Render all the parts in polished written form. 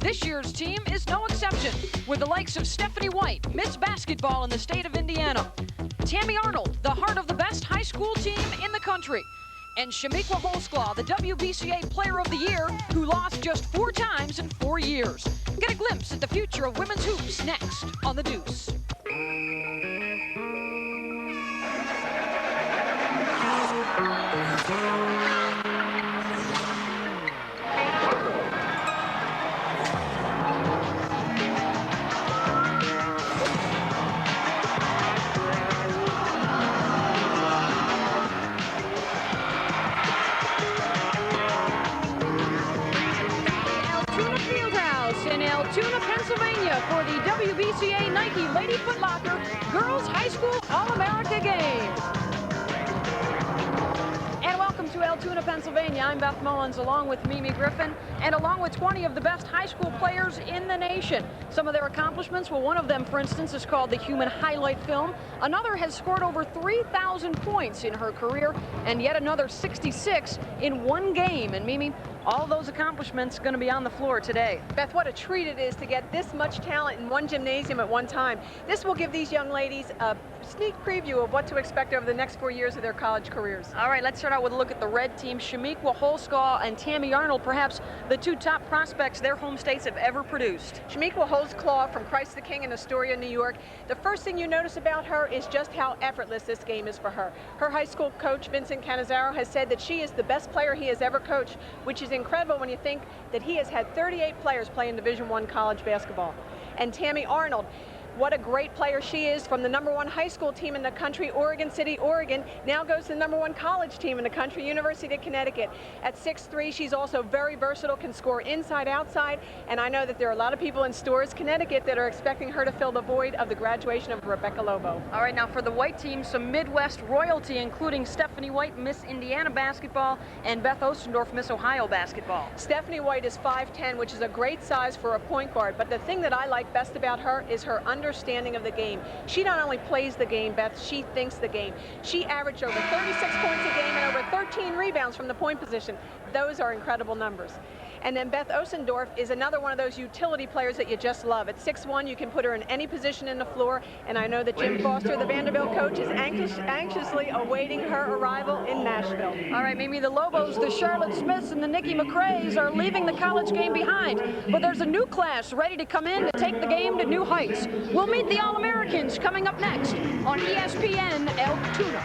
This year's team is no exception, with the likes of Stephanie White, Miss Basketball in the state of Indiana, Tammy Arnold, the heart of the best high school team in the country, and Shamiqua Holsclaw, the WBCA Player of the Year, who lost just 4 times in 4 years. Get a glimpse at the future of women's hoops next on The Deuce. Altoona, Pennsylvania for the WBCA Nike Lady Foot Locker Girls High School All-America Game. And welcome to Altoona, Pennsylvania. I'm Beth Mullins along with Mimi Griffin and along with 20 of the best high school players in the nation. Some of their accomplishments, well, one of them, for instance, is called the Human Highlight Film. Another has scored over 3,000 points in her career, and yet another 66 in one game. And Mimi, all those accomplishments going to be on the floor today. Beth, what a treat it is to get this much talent in one gymnasium at one time. This will give these young ladies a sneak preview of what to expect over the next 4 years of their college careers. All right, let's start out with a look at the red team. Shamiqua Holsclaw and Tammy Arnold, perhaps the 2 top prospects their home states have ever produced. Shamiqua Holsclaw from Christ the King in Astoria, New York. The first thing you notice about her is just how effortless this game is for her. Her high school coach, Vincent Cannizzaro, has said that she is the best player he has ever coached, which is incredible when you think that he has had 38 players play in Division I college basketball. And Tammy Arnold, what a great player she is, from the #1 high school team in the country, Oregon City, Oregon, now goes to the #1 college team in the country, University of Connecticut. At 6'3", she's also very versatile, can score inside, outside, and I know that there are a lot of people in Storrs, Connecticut that are expecting her to fill the void of the graduation of Rebecca Lobo. All right, now for the white team, some Midwest royalty, including Stephanie White, Miss Indiana basketball, and Beth Ostendorf, Miss Ohio basketball. Stephanie White is 5'10", which is a great size for a point guard, but the thing that I like best about her is her understanding of the game. She not only plays the game, Beth, she thinks the game. She averaged over 36 points a game and over 13 rebounds from the point position. Those are incredible numbers. And then Beth Ostendorf is another one of those utility players that you just love. At 6'1", you can put her in any position in the floor, and I know that Jim Foster, the Vanderbilt coach, is anxiously awaiting her arrival in Nashville. All right, maybe the Lobos, the Charlotte Smiths, and the Nikki McRaes are leaving the college game behind, but there's a new class ready to come in to take the game to new heights. We'll meet the All-Americans coming up next on ESPN Altoona.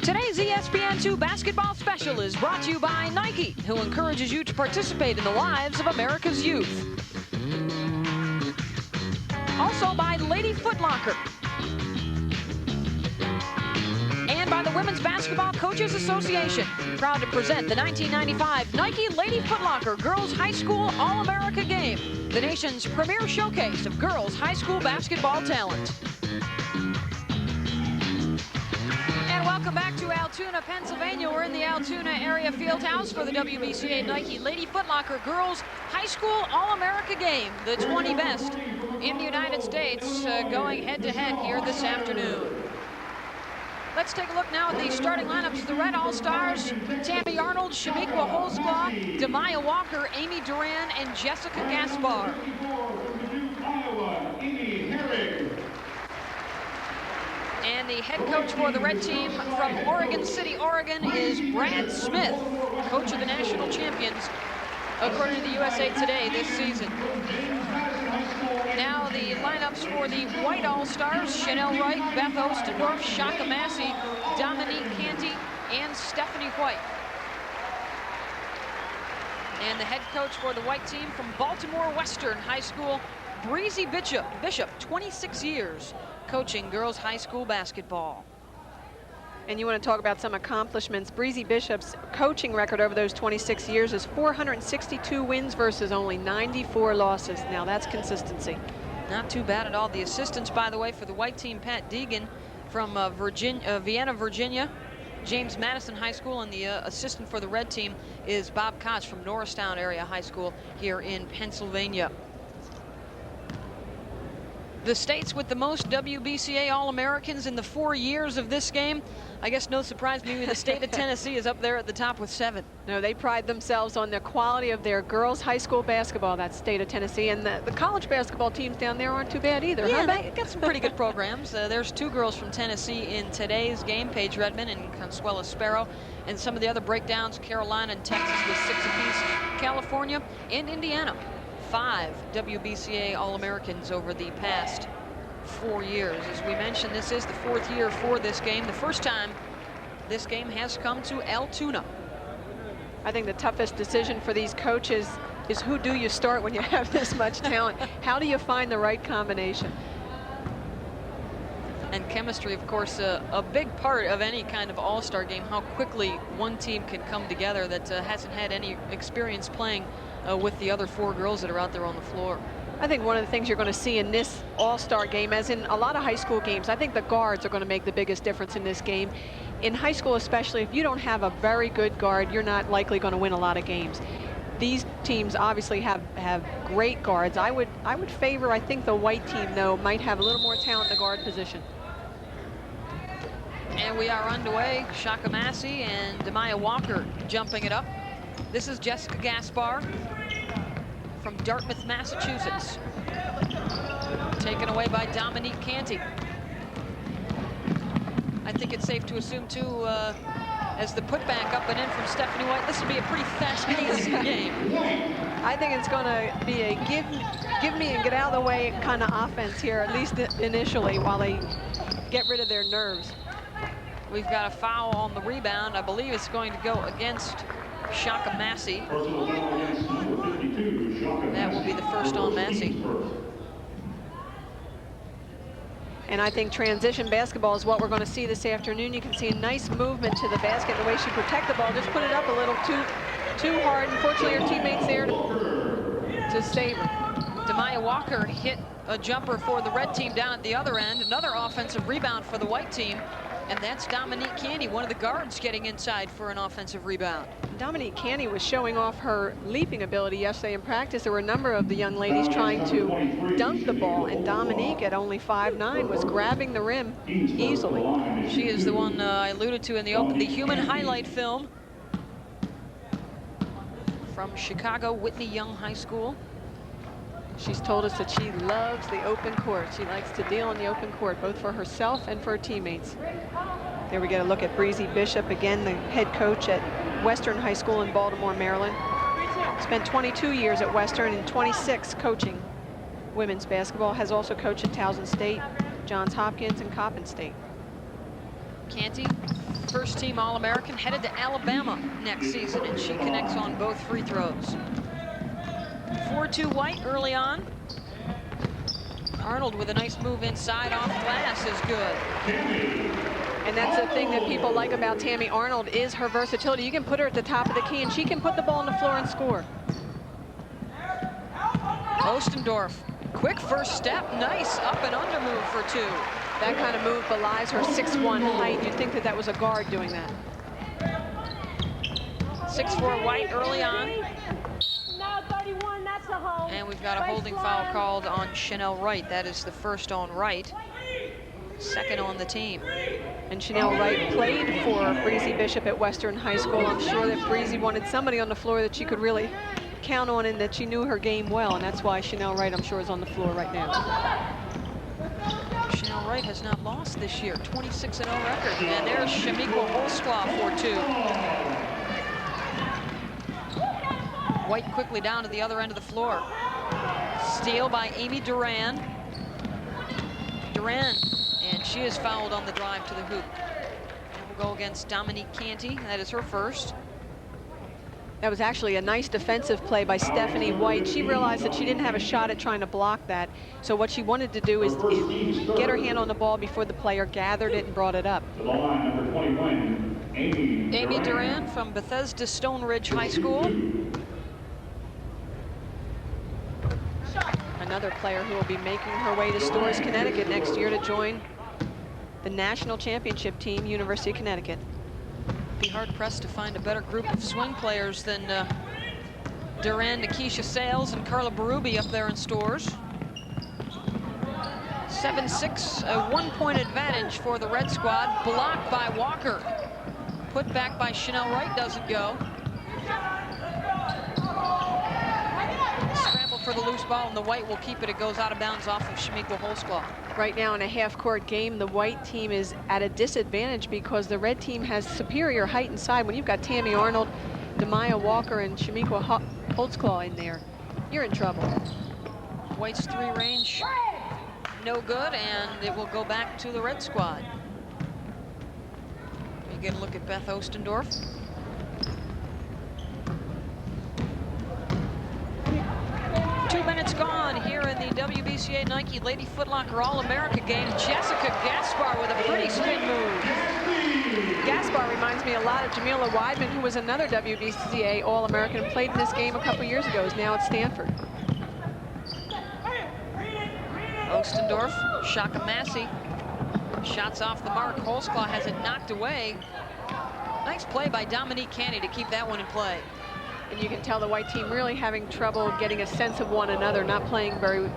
Today's ESPN2 basketball special is brought to you by Nike, who encourages you to participate in the lives of America's youth. Also by Lady Foot Locker. And by the Women's Basketball Coaches Association, proud to present the 1995 Nike Lady Foot Locker Girls High School All-America Game, the nation's premier showcase of girls high school basketball talent. And welcome Welcome back to Altoona, Pennsylvania. We're in the Altoona area field house for the WBCA Nike Lady Foot Locker Girls High School All-America game. The 20 best in the United States going head-to-head here this afternoon. Let's take a look now at the starting lineups. The Red All-Stars: Tammy Arnold, Shamiqua Holzclaw, Demaya Walker, Amy Duran, and Jessica Gaspar. And the head coach for the red team from Oregon City, Oregon, is Brad Smith, coach of the national champions, according to the USA Today this season. Now the lineups for the white All-Stars: Chanel Wright, Beth Ostendorf, Shaka Massey, Dominique Canty, and Stephanie White. And the head coach for the white team from Baltimore Western High School, Breezy Bishop, 26 years coaching girls high school basketball. And you want to talk about some accomplishments. Breezy Bishop's coaching record over those 26 years is 462 wins versus only 94 losses. Now that's consistency. Not too bad at all. The assistants, by the way, for the white team: Pat Deegan from Vienna, Virginia, James Madison High School, and the assistant for the red team is Bob Koch from Norristown Area High School here in Pennsylvania. The states with the most WBCA All-Americans in the 4 years of this game. I guess no surprise, maybe the state of Tennessee is up there at the top with 7. No, they pride themselves on the quality of their girls high school basketball, that state of Tennessee. And the college basketball teams down there aren't too bad either. Yeah, huh? they got some pretty good programs. There's 2 girls from Tennessee in today's game: Paige Redmond and Consuela Sparrow. And some of the other breakdowns: Carolina and Texas with 6 apiece, California and Indiana. 5 WBCA All-Americans over the past 4 years. As we mentioned, this is the 4th year for this game. The first time this game has come to Altoona. I think the toughest decision for these coaches is who do you start when you have this much talent? How do you find the right combination? And chemistry, of course, a big part of any kind of all-star game, how quickly one team can come together that hasn't had any experience playing with the other 4 girls that are out there on the floor. I think one of the things you're going to see in this all-star game, as in a lot of high school games, I think the guards are going to make the biggest difference in this game. In high school especially, if you don't have a very good guard, you're not likely going to win a lot of games. These teams obviously have great guards. I would favor, I think the white team, though, might have a little more talent in the guard position. And we are underway. Shaka Massey and Demaya Walker jumping it up. This is Jessica Gaspar from Dartmouth, Massachusetts. Taken away by Dominique Canty. I think it's safe to assume, too, as the putback up and in from Stephanie White, this will be a pretty fast-paced game. I think it's going to be a give me and get out of the way kind of offense here, at least initially, while they get rid of their nerves. We've got a foul on the rebound. I believe it's going to go against Shaka Massey. That will be the first on Massey. And I think transition basketball is what we're going to see this afternoon. You can see a nice movement to the basket, the way she protected the ball, just put it up a little too hard. Unfortunately, her teammates there to save her. Demaya Walker hit a jumper for the red team down at the other end. Another offensive rebound for the white team. And that's Dominique Canty, one of the guards, getting inside for an offensive rebound. Dominique Canty was showing off her leaping ability yesterday in practice. There were a number of the young ladies trying to dunk the ball, and Dominique, at only 5'9", was grabbing the rim easily. She is the one I alluded to in the human highlight film from Chicago Whitney Young High School. She's told us that she loves the open court. She likes to deal in the open court, both for herself and for her teammates. There we get a look at Breezy Bishop, again, the head coach at Western High School in Baltimore, Maryland. Spent 22 years at Western and 26 coaching women's basketball. Has also coached at Towson State, Johns Hopkins, and Coppin State. Canty, first team All-American, headed to Alabama next season, and she connects on both free throws. 4-2 white early on. Arnold with a nice move inside off glass is good. And that's the thing that people like about Tammy Arnold is her versatility. You can put her at the top of the key and she can put the ball on the floor and score. Ostendorf, quick first step, nice up and under move for 2 That kind of move belies her 6'1" height. You'd think that that was a guard doing that. 6'4" White early on. And we've got a holding foul called on Chanel Wright. That is the first on Wright, second on the team. And Chanel Wright played for Breezy Bishop at Western High School. I'm sure that Breezy wanted somebody on the floor that she could really count on and that she knew her game well, and that's why Chanel Wright, I'm sure, is on the floor right now. Chanel Wright has not lost this year, 26-0 record. And there's Shamiqua Holsclaw for 2. White quickly down to the other end of the floor. Steal by Amy Duran. Duran, and she is fouled on the drive to the hoop. And we'll go against Dominique Canty. That is her first. That was actually a nice defensive play by Stephanie White. She realized that she didn't have a shot at trying to block that. So what she wanted to do is get her hand on the ball before the player gathered it and brought it up. Number 21, Amy Duran from Bethesda Stone Ridge High School. Another player who will be making her way to Storrs, Connecticut next year to join the national championship team, University of Connecticut. Be hard-pressed to find a better group of swing players than Duran, Nikisha Sales, and Carla Berube up there in Storrs. 7-6, a 1-point advantage for the Red Squad. Blocked by Walker. Put back by Chanel Wright, doesn't go. Scramble for the loose ball, and the White will keep it. It goes out of bounds off of Shamiqua Holsclaw. Right now in a half-court game, the White team is at a disadvantage because the Red team has superior height and size. When you've got Tammy Arnold, Demaya Walker, and Shamiqua Holsclaw in there, you're in trouble. White's 3 range, no good, and it will go back to the Red Squad. You get a look at Beth Ostendorf. Minutes gone here in the WBCA Nike Lady Foot Locker All-America game. Jessica Gaspar with a pretty spin move. Gaspar reminds me a lot of Jamila Weidman, who was another WBCA All-American and played in this game a couple years ago, is now at Stanford. Ostendorf, Shaka Massey. Shots off the mark. Holsclaw has it knocked away. Nice play by Dominique Canty to keep that one in play. And you can tell the White team really having trouble getting a sense of one another, not playing very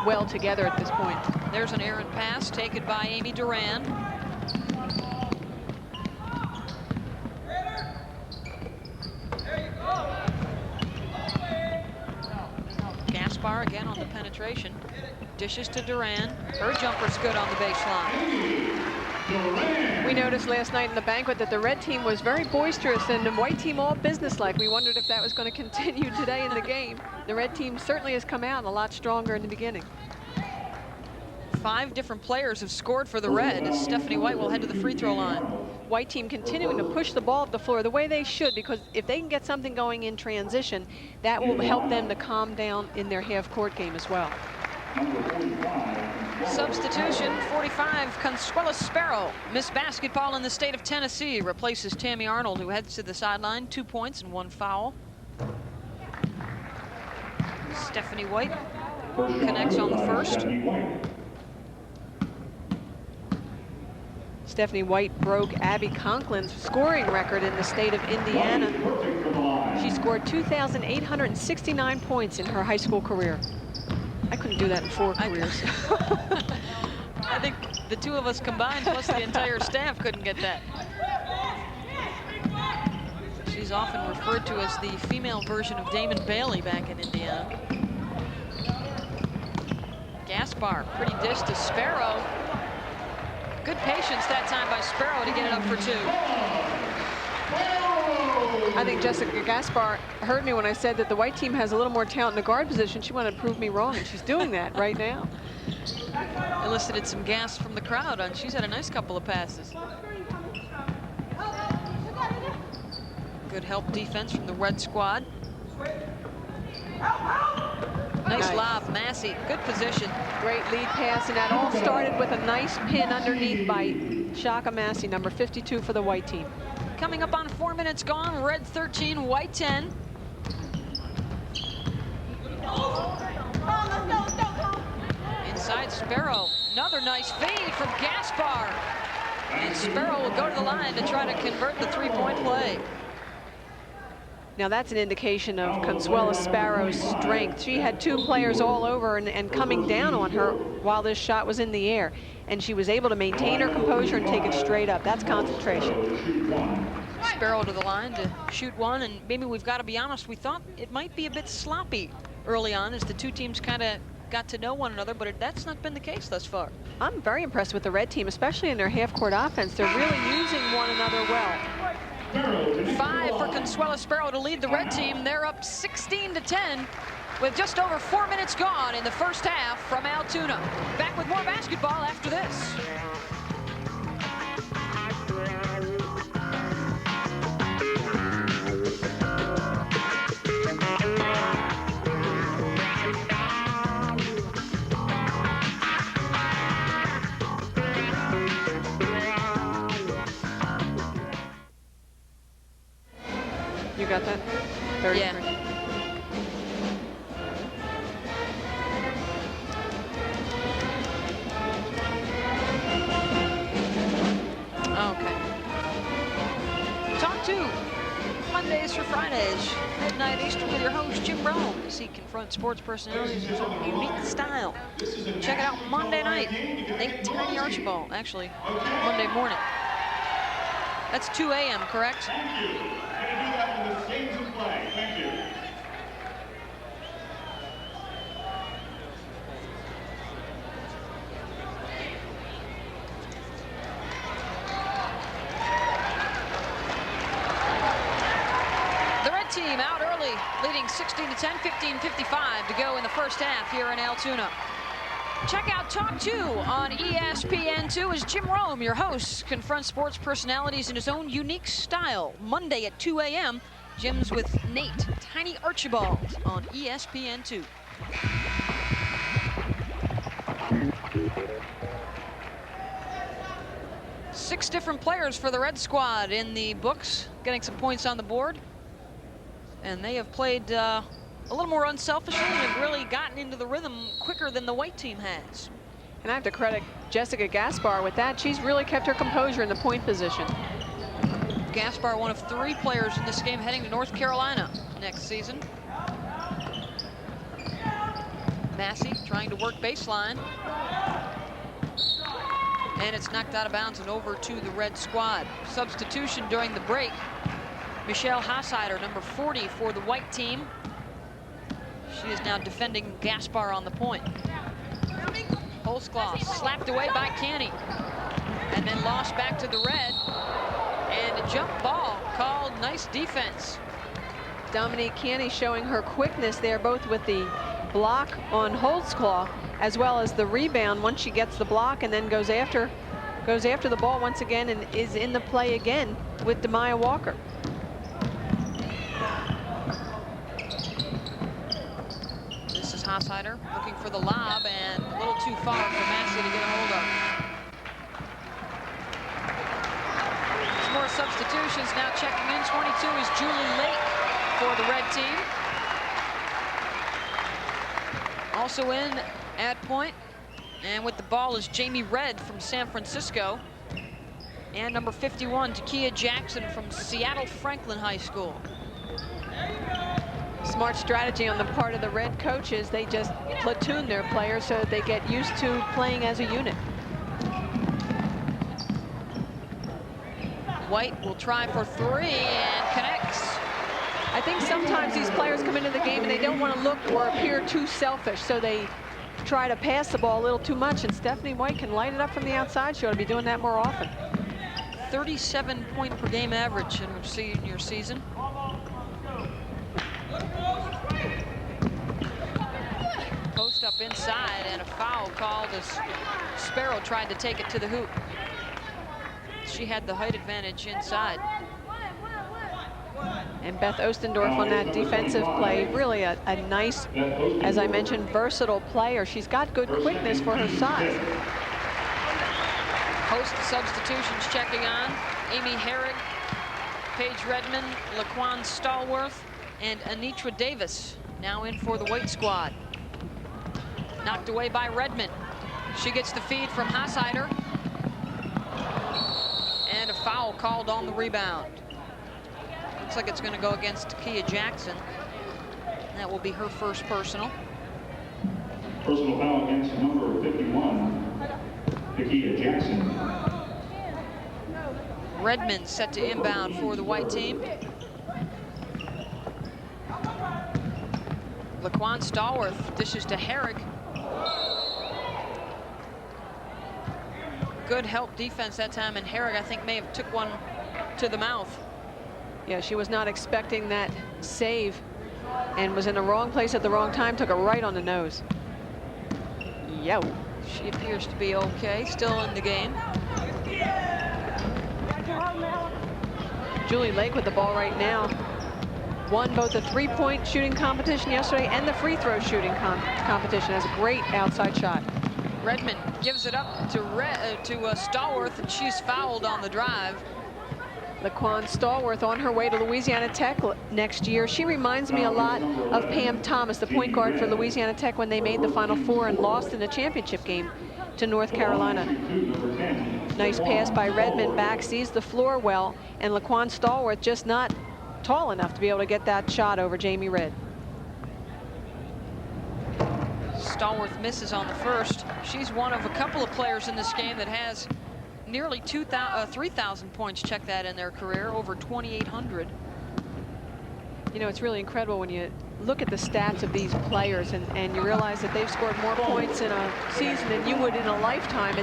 well together at this point. There's an errant pass taken by Amy Duran. Gaspar again on the penetration. Dishes to Duran. Her jumper's good on the baseline. We noticed last night in the banquet that the Red team was very boisterous and the White team all businesslike. We wondered if that was going to continue today in the game. The Red team certainly has come out a lot stronger in the beginning. 5 different players have scored for the Red as Stephanie White will head to the free throw line. White team continuing to push the ball up the floor the way they should, because if they can get something going in transition, that will help them to calm down in their half-court game as well. Substitution, 45, Consuela Sparrow, Miss Basketball in the state of Tennessee, replaces Tammy Arnold, who heads to the sideline. 2 points and 1 foul. Stephanie White connects on the first. Stephanie White broke Abby Conklin's scoring record in the state of Indiana. She scored 2,869 points in her high school career. I couldn't do that in 4 careers. I think the 2 of us combined, plus the entire staff, couldn't get that. She's often referred to as the female version of Damon Bailey back in Indiana. Gaspar, pretty dish to Sparrow. Good patience that time by Sparrow to get it up for 2. I think Jessica Gaspar heard me when I said that the White team has a little more talent in the guard position. She wanted to prove me wrong, and she's doing that right now. Elicited some gas from the crowd, and she's had a nice couple of passes. Good help defense from the Red Squad. Nice lob, Massey. Good position. Great lead pass, and that all started with a nice pin underneath by Shaka Massey, number 52 for the White team. Coming up on 4 minutes gone, Red 13, White 10. Inside And Sparrow, another nice feed from Gaspar. And Sparrow will go to the line to try to convert the three-point play. Now that's an indication of Consuela Sparrow's strength. She had two players all over and coming down on her while this shot was in the air. And she was able to maintain her composure and take it straight up. That's concentration. Sparrow to the line to shoot one, and maybe we've got to be honest, we thought it might be a bit sloppy early on as the two teams kind of got to know one another, but that's not been the case thus far. I'm very impressed with the red team, especially in their half-court offense. They're really using one another well. 5 for Consuela Sparrow to lead the red team. They're up 16-10 with just over 4 minutes gone in the first half from Altoona. Back with more basketball after this. You got that? 33. Yeah. Okay. Talk to Mondays for Fridays, midnight Eastern with your host, Jim Rome, as he confronts sports personalities in his own unique style. Check it out Monday night, Nate Tiny Archibald, actually, Monday morning. That's 2 a.m., correct? Thank you. Going to do that when the game's in play. Thank you. The red team out early, leading 16-10, 15:55 to go in the first half here in Altoona. Check out Talk 2 on ESPN2 as Jim Rome, your host, confronts sports personalities in his own unique style. Monday at 2 a.m., Jim's with Nate Tiny Archibald on ESPN2. Six different players for the Red Squad in the books, getting some points on the board. And they have played a little more unselfishly and have really gotten into the rhythm quicker than the white team has. And I have to credit Jessica Gaspar with that. She's really kept her composure in the point position. Gaspar, one of 3 players in this game heading to North Carolina next season. Massey trying to work baseline. And it's knocked out of bounds and over to the Red Squad. Substitution during the break. Michelle Hassider, number 40 for the white team. She is now defending Gaspar on the point. Holzclaw slapped away by Canny. And then lost back to the red. And a jump ball called. Nice defense. Dominique Canny showing her quickness there, both with the block on Holzclaw as well as the rebound once she gets the block and then goes after the ball once again and is in the play again with Demaya Walker. Hassider looking for the lob and a little too far for Massey to get a hold of. Some more substitutions now checking in. 22 is Julie Lake for the red team. Also in at point and with the ball is Jamie Red from San Francisco. And number 51, Takia Jackson from Seattle Franklin High School. Smart strategy on the part of the red coaches. They just platoon their players so that they get used to playing as a unit. White will try for 3 and connects. I think sometimes these players come into the game and they don't want to look or appear too selfish, so they try to pass the ball a little too much, and Stephanie White can light it up from the outside. She ought to be doing that more often. 37 point per game average in her senior season. Post up inside and a foul called as Sparrow tried to take it to the hoop. She had the height advantage inside. And Beth Ostendorf on that defensive play, really a nice, as I mentioned, versatile player. She's got good quickness for her size. Host of substitutions checking on. Amy Herrig, Paige Redmond, Laquan Stallworth, and Anitra Davis now in for the white squad. Knocked away by Redmond. She gets the feed from Hassider. And a foul called on the rebound. Looks like it's going to go against Takia Jackson. That will be her first personal. Personal foul against number 51, Takia Jackson. Redmond set to inbound for the white team. Laquan Stallworth dishes to Herrick. Good help defense that time, and Herrick, I think, may have took one to the mouth. Yeah, she was not expecting that save and was in the wrong place at the wrong time, took it right on the nose. Yo. She appears to be okay, still in the game. Julie Lake with the ball right now. Won both the three-point shooting competition yesterday and the free throw shooting competition. Has a great outside shot. Redmond gives it up to Stallworth, and she's fouled on the drive. Laquan Stallworth on her way to Louisiana Tech next year. She reminds me a lot of Pam Thomas, the point guard for Louisiana Tech when they made the Final Four and lost in the championship game to North Carolina. Nice pass by Redmond back, sees the floor well, and Laquan Stallworth just not tall enough to be able to get that shot over Jamie Redd. Stallworth misses on the first. She's one of a couple of players in this game that has nearly 3,000 points, check that, in their career, over 2,800. You know, it's really incredible when you look at the stats of these players and you realize that they've scored more points in a season than you would in a lifetime,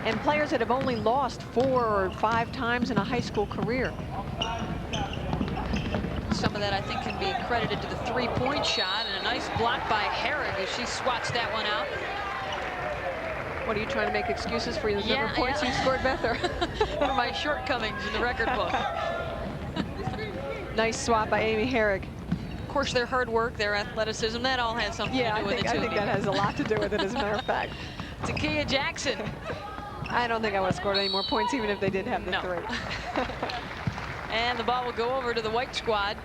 and players that have only lost 4 or 5 times in a high school career. Some of that, I think, can be credited to the three-point shot, and a nice block by Herrick as she swats that one out. What, are you trying to make excuses for the number of points you scored better? For my shortcomings in the record book. Nice swat by Amy Herrick. Of course, their hard work, their athleticism, that all had something to do with it, too. I think that has a lot to do with it, as a matter of fact. Takia Jackson. I don't think I would have scored any more points, even if they did have the three. And the ball will go over to the white squad.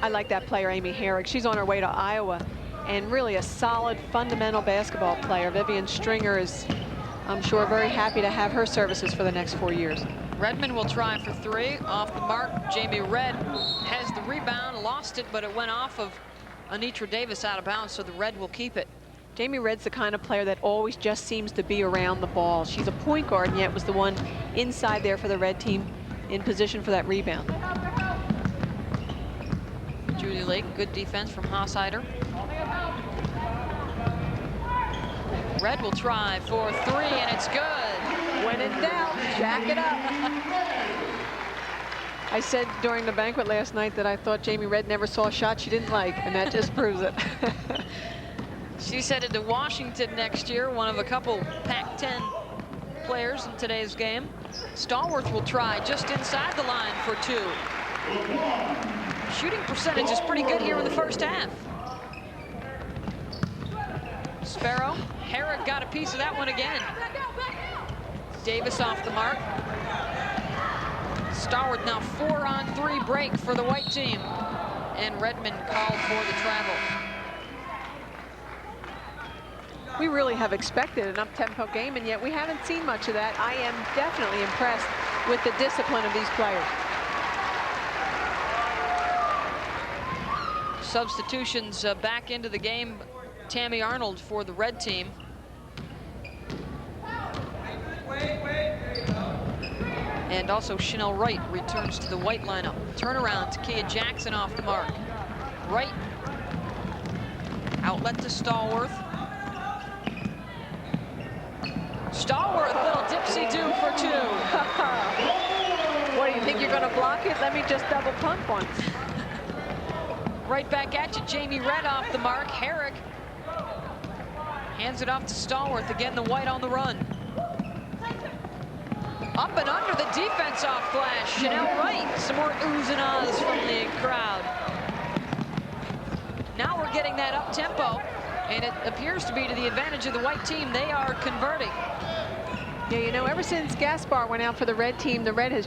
I like that player, Amy Herrick. She's on her way to Iowa, and really a solid, fundamental basketball player. Vivian Stringer is, I'm sure, very happy to have her services for the next 4 years. Redmond will try for 3. Off the mark, Jamie Redd has the rebound, lost it, but it went off of Anitra Davis out of bounds, so the Red will keep it. Jamie Redd's the kind of player that always just seems to be around the ball. She's a point guard, and yet was the one inside there for the Red team in position for that rebound. Julie Lake, good defense from Hassider. Redd will try for 3, and it's good. When in doubt, jack it up. I said during the banquet last night that I thought Jamie Redd never saw a shot she didn't like, and that just proves it. She's headed to Washington next year, one of a couple Pac-10 players in today's game. Stallworth will try just inside the line for 2. Shooting percentage is pretty good here in the first half. Sparrow, Herrick got a piece of that one again. Davis off the mark. Stallworth now 4-on-3 break for the white team. And Redmond called for the travel. We really have expected an up-tempo game, and yet we haven't seen much of that. I am definitely impressed with the discipline of these players. Substitutions back into the game. Tammy Arnold for the Red team. And also Chanel Wright returns to the white lineup. Turnaround, Takia Jackson off the mark. Wright, outlet to Stallworth. Stallworth, little dipsy-do for 2. What, do you think you're going to block it? Let me just double pump once. Right back at you, Jamie Redd off the mark. Herrick hands it off to Stallworth. Again, the white on the run. Up and under the defense off glass. Chanel Wright. Some more oohs and ahs from the crowd. Now we're getting that up tempo, and it appears to be to the advantage of the white team. They are converting. Yeah, you know, ever since Gaspar went out for the Red team, the Red has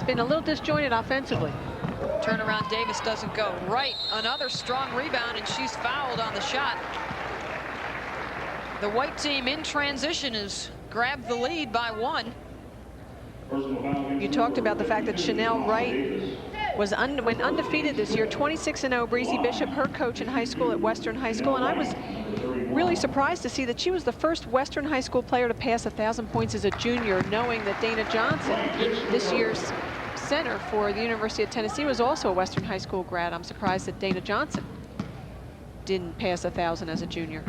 been a little disjointed offensively. Turnaround, Davis doesn't go. Right, another strong rebound, and she's fouled on the shot. The white team in transition has grabbed the lead by 1. You talked about the fact that Chanel Wright went undefeated this year, 26-0. Breezy Bishop, her coach in high school at Western High School, and I was really surprised to see that she was the first Western High School player to pass 1,000 points as a junior, knowing that Dana Johnson, this year's center for the University of Tennessee, was also a Western High School grad. I'm surprised that Dana Johnson didn't pass 1,000 as a junior.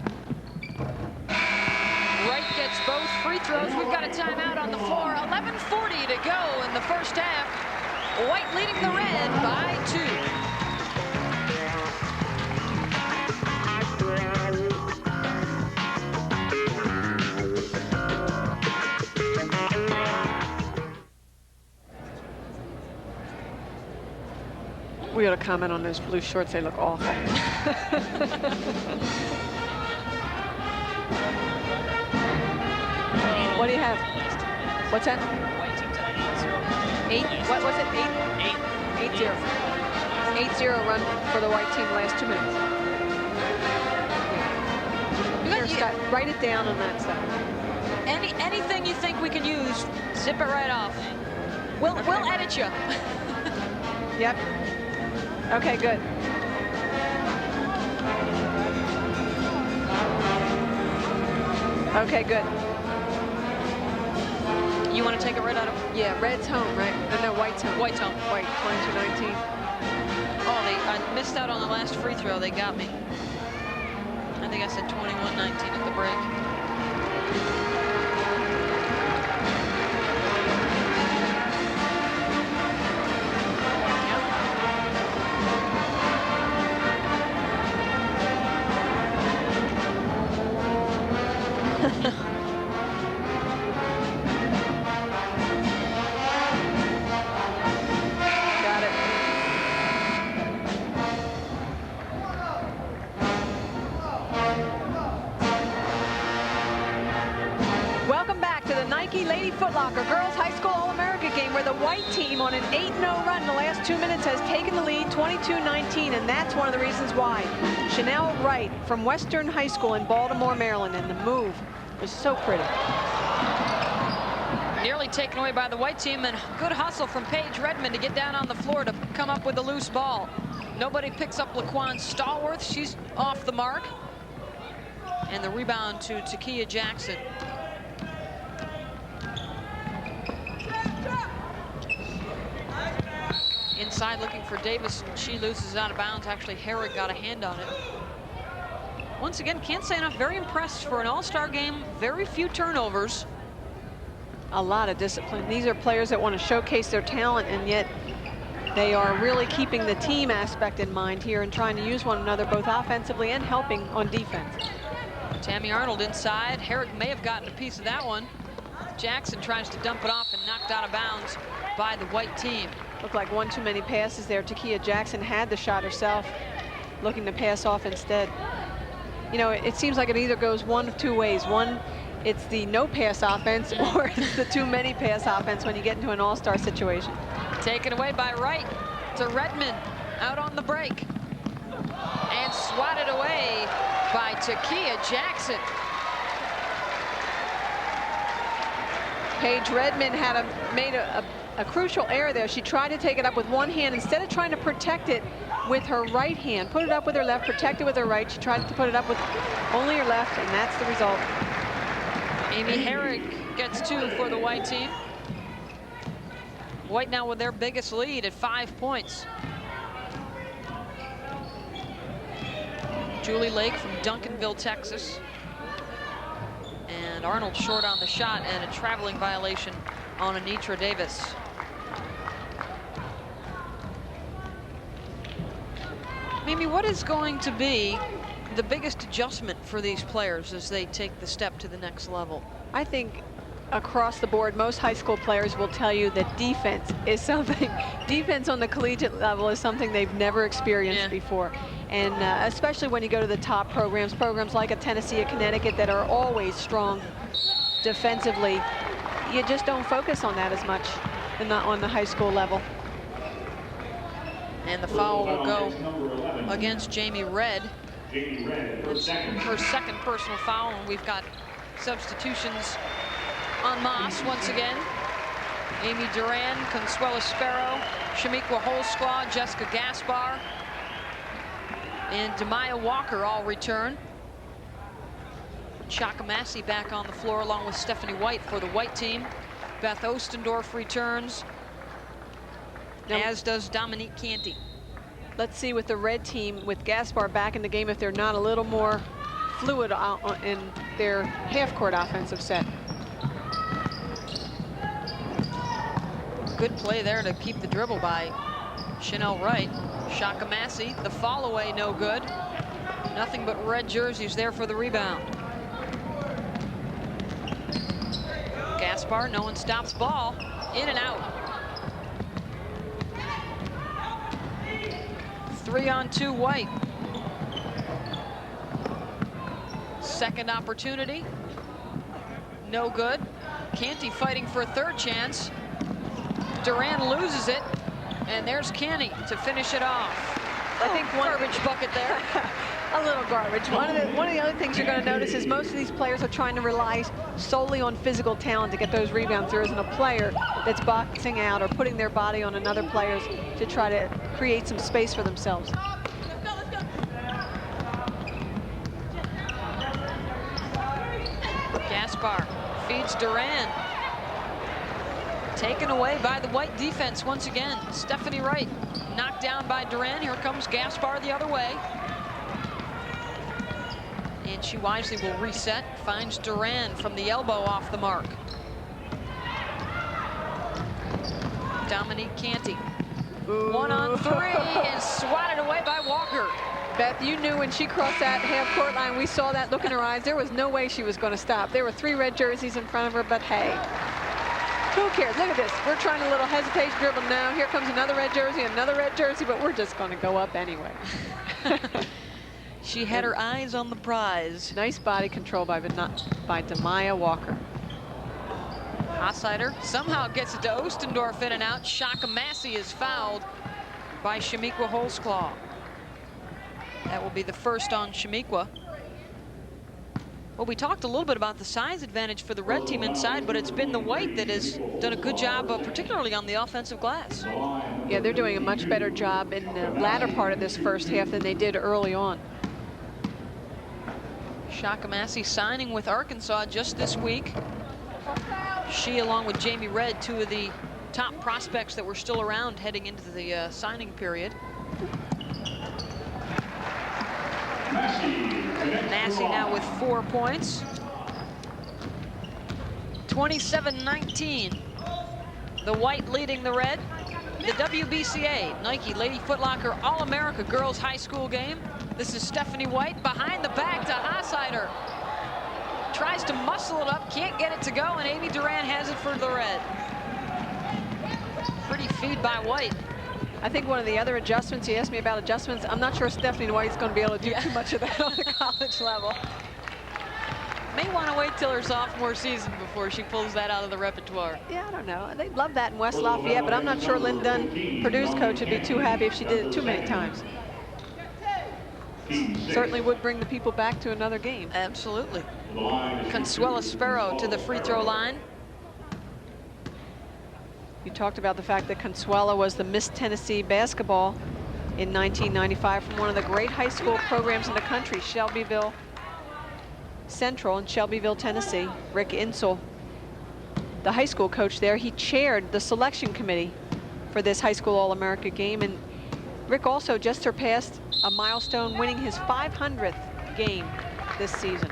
Wright gets both free throws. We've got a timeout on the floor. 11:40 to go in the first half. White leading the red by 2. We ought to comment on those blue shorts. They look awful. What do you have? What's that? 8. What was it? 8-0. 8-0 run for the white team last 2 minutes. Here, Scott, write it down on that stuff. Anything you think we can use, zip it right off. We'll edit you. Yep. Okay, good. Okay, good. You want to take it right out of? Yeah, red's home, right? No, white's home. White's home. White, 22-19. Oh, I missed out on the last free throw. They got me. I think I said 21-19 at the break. Girls High School All-America game where the white team on an 8-0 run in the last 2 minutes has taken the lead 22-19, and that's one of the reasons why. Chanel Wright from Western High School in Baltimore, Maryland, and the move was so pretty. Nearly taken away by the white team, and good hustle from Paige Redmond to get down on the floor to come up with a loose ball. Nobody picks up Laquan Stallworth. She's off the mark. And the rebound to Takia Jackson. Inside looking for Davis, and she loses out of bounds. Actually, Herrick got a hand on it. Once again, can't say enough. Very impressed for an all-star game. Very few turnovers. A lot of discipline. These are players that want to showcase their talent, and yet they are really keeping the team aspect in mind here and trying to use one another both offensively and helping on defense. Tammy Arnold inside. Herrick may have gotten a piece of that one. Jackson tries to dump it off and knocked out of bounds by the white team. Looked like one too many passes there. Takia Jackson had the shot herself, looking to pass off instead. You know, it seems like it either goes one of two ways. One, it's the no pass offense, or it's the too many pass offense when you get into an all-star situation. Taken away by Wright to Redmond out on the break. And swatted away by Takia Jackson. Paige Redmond had made a crucial error there. She tried to take it up with one hand instead of trying to protect it with her right hand. Put it up with her left, protect it with her right. She tried to put it up with only her left, and that's the result. Amy Herrick gets 2 for the white team. White now with their biggest lead at 5 points. Julie Lake from Duncanville, Texas. And Arnold short on the shot, and a traveling violation on Anitra Davis. Mimi, what is going to be the biggest adjustment for these players as they take the step to the next level? I think across the board, most high school players will tell you that defense is something, defense on the collegiate level is something they've never experienced before. And especially when you go to the top programs like a Tennessee, a Connecticut that are always strong defensively, you just don't focus on that as much on the high school level. And the foul will go against Jamie Red. Jamie Red, her second. Her second personal foul, and we've got substitutions en masse once again. Amy Duran, Consuela Sparrow, Shamiqua Holsclaw, Jessica Gaspar, and Demaya Walker all return. Shaka Massey back on the floor along with Stephanie White for the white team. Beth Ostendorf returns, as does Dominique Canty. Let's see with the red team, with Gaspar back in the game, if they're not a little more fluid in their half-court offensive set. Good play there to keep the dribble by Chanel Wright. Shaka Massey, the fall away, no good. Nothing but red jerseys there for the rebound. Gaspar, no one stops ball, in and out. 3-on-2 White. Second opportunity, no good. Canty fighting for a third chance. Duran loses it, and there's Canty to finish it off. I think one garbage bucket there. A little garbage. One of the other things you're going to notice is most of these players are trying to rely solely on physical talent to get those rebounds. There isn't a player that's boxing out or putting their body on another player's to try to create some space for themselves. Gaspar feeds Duran. Taken away by the white defense once again. Stephanie Wright knocked down by Duran. Here comes Gaspar the other way. And she wisely will reset. Finds Duran from the elbow off the mark. Dominique Canty. 1-on-3 and swatted away by Walker. Beth, you knew when she crossed that half-court line, we saw that look in her eyes. There was no way she was going to stop. There were 3 red jerseys in front of her, but hey, who cares? Look at this. We're trying a little hesitation dribble now. Here comes another red jersey, but we're just going to go up anyway. She had her eyes on the prize. Nice body control by Demaya Walker. Hossider somehow gets it to Ostendorf, in and out. Shaka Massey is fouled by Shamiqua Holsclaw. That will be the first on Shamiqua. Well, we talked a little bit about the size advantage for the red team inside, but it's been the white that has done a good job, particularly on the offensive glass. Yeah, they're doing a much better job in the latter part of this first half than they did early on. Shaka Massey signing with Arkansas just this week. She, along with Jamie Red, 2 of the top prospects that were still around heading into the signing period. Massey now with 4 points. 27-19. The white leading the red. The WBCA Nike Lady Foot Locker All-America Girls High School game. This is Stephanie White behind the back to Hossider. Tries to muscle it up, can't get it to go, and Amy Duran has it for the red. Pretty feed by White. I think one of the other adjustments, you asked me about adjustments, I'm not sure Stephanie White's going to be able to do too much of that on the college level. May want to wait till her sophomore season before she pulls that out of the repertoire. Yeah, I don't know. They love that in West Lafayette, but I'm not sure Lynn Dunn, Purdue's coach, would be too happy if she did it too many times. Certainly would bring the people back to another game. Absolutely. Consuela Sparrow to the free throw line. You talked about the fact that Consuela was the Miss Tennessee basketball in 1995 from one of the great high school programs in the country, Shelbyville Central in Shelbyville, Tennessee. Rick Insel, the high school coach there, he chaired the selection committee for this high school All-America game. And Rick also just surpassed a milestone, winning his 500th game this season.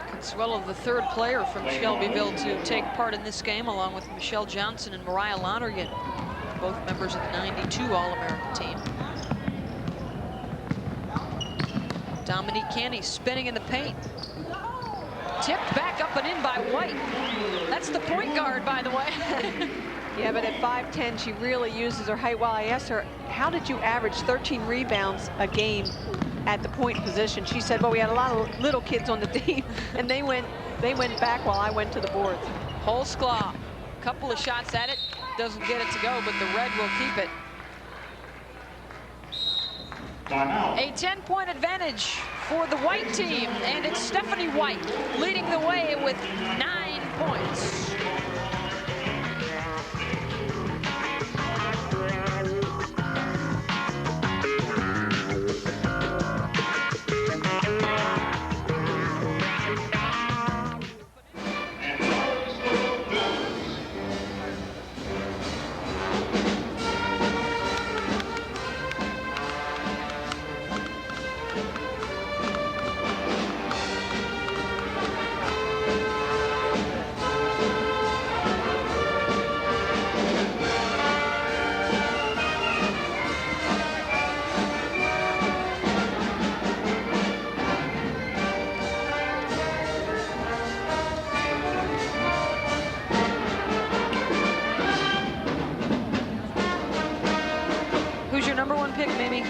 Consuela, the 3rd player from Shelbyville to take part in this game, along with Michelle Johnson and Mariah Lonergan, both members of the '92 All-American team. Dominique Canty spinning in the paint. Tipped back up and in by White. That's the point guard, by the way. Yeah, but at 5'10", she really uses her height. Well, I asked her, how did you average 13 rebounds a game at the point position? She said, well, we had a lot of little kids on the team, and they went back while I went to the boards. Holsclaw, couple of shots at it, doesn't get it to go, but the red will keep it. Timeout. A 10-point advantage for the white team, and it's Stephanie White leading the way with 9 points. Who's your number 1 pick, Mimi?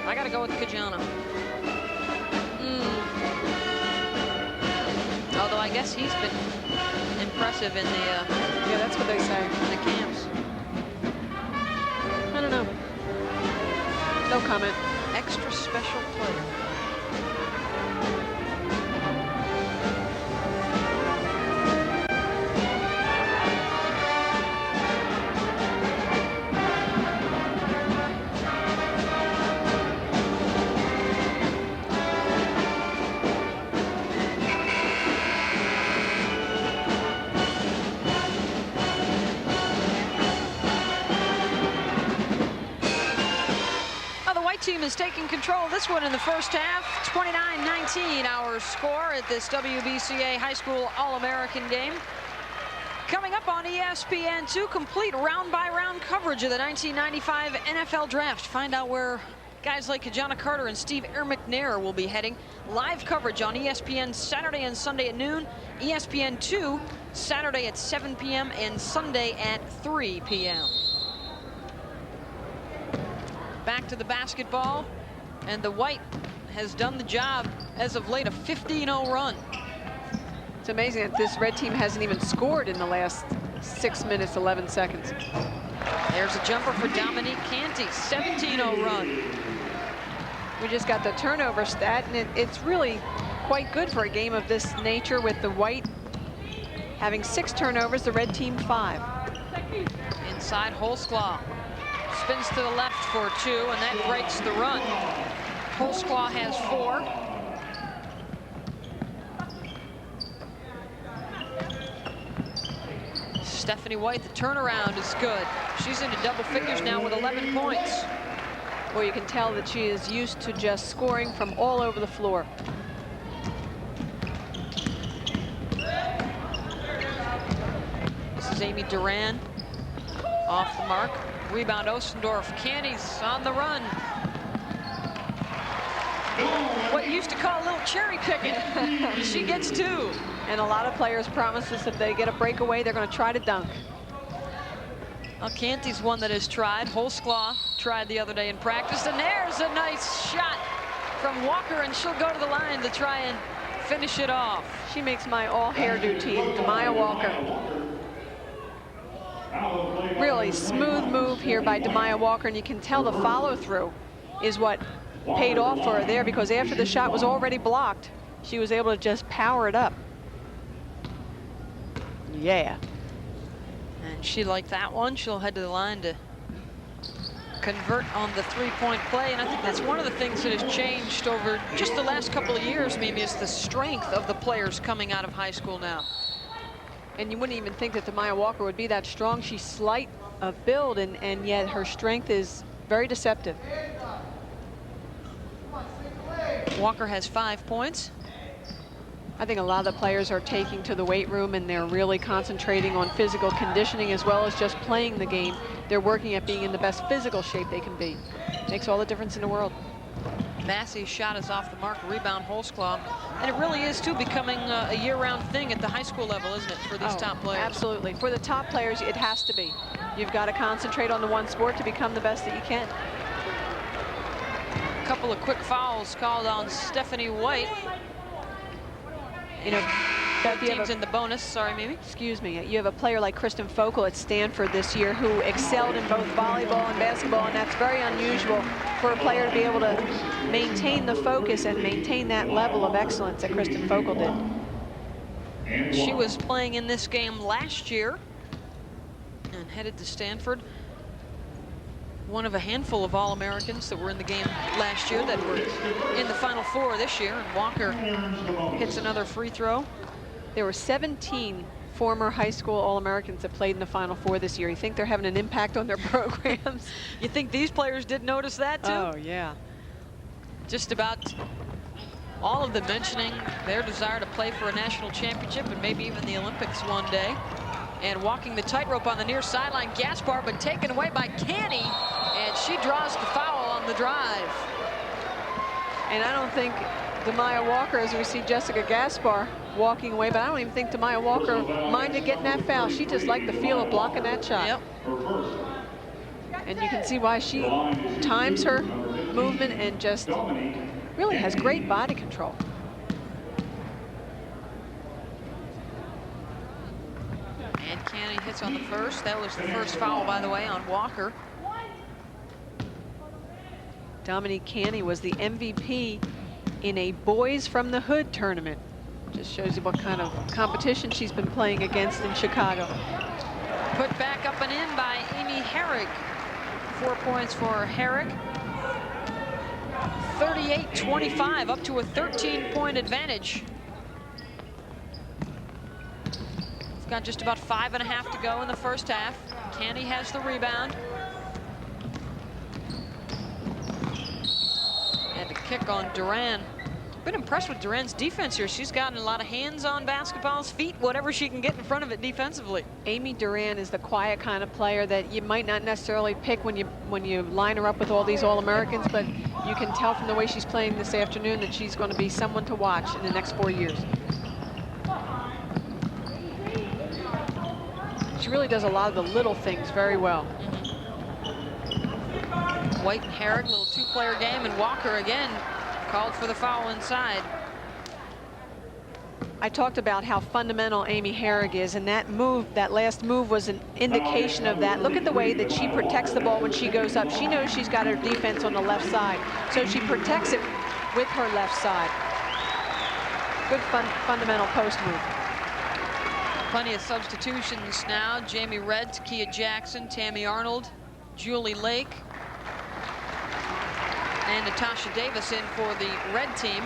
I gotta go with Kajana. Although I guess he's been impressive in the Yeah, that's what they say. in the camps. I don't know. No comment. Extra special player. Team is taking control of this one in the first half. 29-19 our score at this WBCA High School All-American game. Coming up on ESPN2, complete round-by-round coverage of the 1995 NFL Draft. Find out where guys like Kajana Carter and Steve McNair will be heading. Live coverage on ESPN Saturday and Sunday at noon. ESPN2 Saturday at 7 p.m. and Sunday at 3 p.m. Back to the basketball, and the white has done the job as of late, a 15-0 run. It's amazing that this red team hasn't even scored in the last 6 minutes, 11 seconds. There's a jumper for Dominique Canty, 17-0 run. We just got the turnover stat, and it's really quite good for a game of this nature, with the white having 6 turnovers, the red team 5. Inside Holsclaw. Spins to the left for 2, and that breaks the run. Holsclaw has 4. Stephanie White, the turnaround is good. She's into double figures now with 11 points. Well, you can tell that she is used to just scoring from all over the floor. This is Amy Duran off the mark. Rebound Ostendorf. Canty's on the run. What you used to call a little cherry picking. She gets 2. And a lot of players promise us if they get a breakaway, they're going to try to dunk. Well, Canty's one that has tried. Holsclaw tried the other day in practice, and there's a nice shot from Walker, and she'll go to the line to try and finish it off. She makes my all hairdo team, Demaya Walker. Really smooth move here by Demaya Walker, and you can tell the follow-through is what paid off for her there, because after the shot was already blocked, she was able to just power it up. Yeah. And she liked that one. She'll head to the line to convert on the 3-point play, and I think that's one of the things that has changed over just the last couple of years, maybe, is the strength of the players coming out of high school now. And you wouldn't even think that Demaya Walker would be that strong. She's slight of build, and yet her strength is very deceptive. Walker has 5 points. I think a lot of the players are taking to the weight room, and they're really concentrating on physical conditioning as well as just playing the game. They're working at being in the best physical shape they can be. Makes all the difference in the world. Massey's shot is off the mark. Rebound Holsclaw. And it really is, too, becoming a year-round thing at the high school level, isn't it, for these top players? Absolutely. For the top players, it has to be. You've got to concentrate on the one sport to become the best that you can. A couple of quick fouls called on Stephanie White. You know, Beth, teams in the bonus. Sorry, Mimi. Excuse me. You have a player like Kristen Focal at Stanford this year who excelled in both volleyball and basketball, and that's very unusual for a player to be able to maintain the focus and maintain that level of excellence that Kristen Focal did. She was playing in this game last year and headed to Stanford. One of a handful of All-Americans that were in the game last year that were in the Final Four this year. And Walker hits another free throw. There were 17 former high school All-Americans that played in the Final Four this year. You think they're having an impact on their programs? You think these players did notice that too? Oh, yeah. Just about all of them mentioning their desire to play for a national championship and maybe even the Olympics one day. And walking the tightrope on the near sideline, Gaspar, but taken away by Canny, and she draws the foul on the drive. And I don't think Demaya Walker, as we see Jessica Gaspar walking away, but I don't even think Demaya Walker minded getting that foul. She just liked the feel of blocking that shot. Yep. And you can see why she times her movement and just really has great body control. And Canny hits on the first. That was the first foul, by the way, on Walker. Dominique Canny was the MVP in a Boys from the Hood tournament. Just shows you what kind of competition she's been playing against in Chicago. Put back up and in by Amy Herrig. 4 points for Herrig. 38-25, up to a 13-point advantage. We've got just about 5.5 to go in the first half. Canny has the rebound. And a kick on Duran. Been impressed with Duran's defense here. She's gotten a lot of hands on basketballs, feet, whatever she can get in front of it defensively. Amy Duran is the quiet kind of player that you might not necessarily pick when you line her up with all these All-Americans, but you can tell from the way she's playing this afternoon that she's going to be someone to watch in the next 4 years. She really does a lot of the little things very well. White and Herrig, little two-player game, and Walker again called for the foul inside. I talked about how fundamental Amy Herrig is, and that move, that last move, was an indication of that. Look at the way that she protects the ball when she goes up. She knows she's got her defense on the left side, so she protects it with her left side. Good fundamental post move. Plenty of substitutions now. Jamie Redd, Takia Jackson, Tammy Arnold, Julie Lake, and Natasha Davis in for the red team.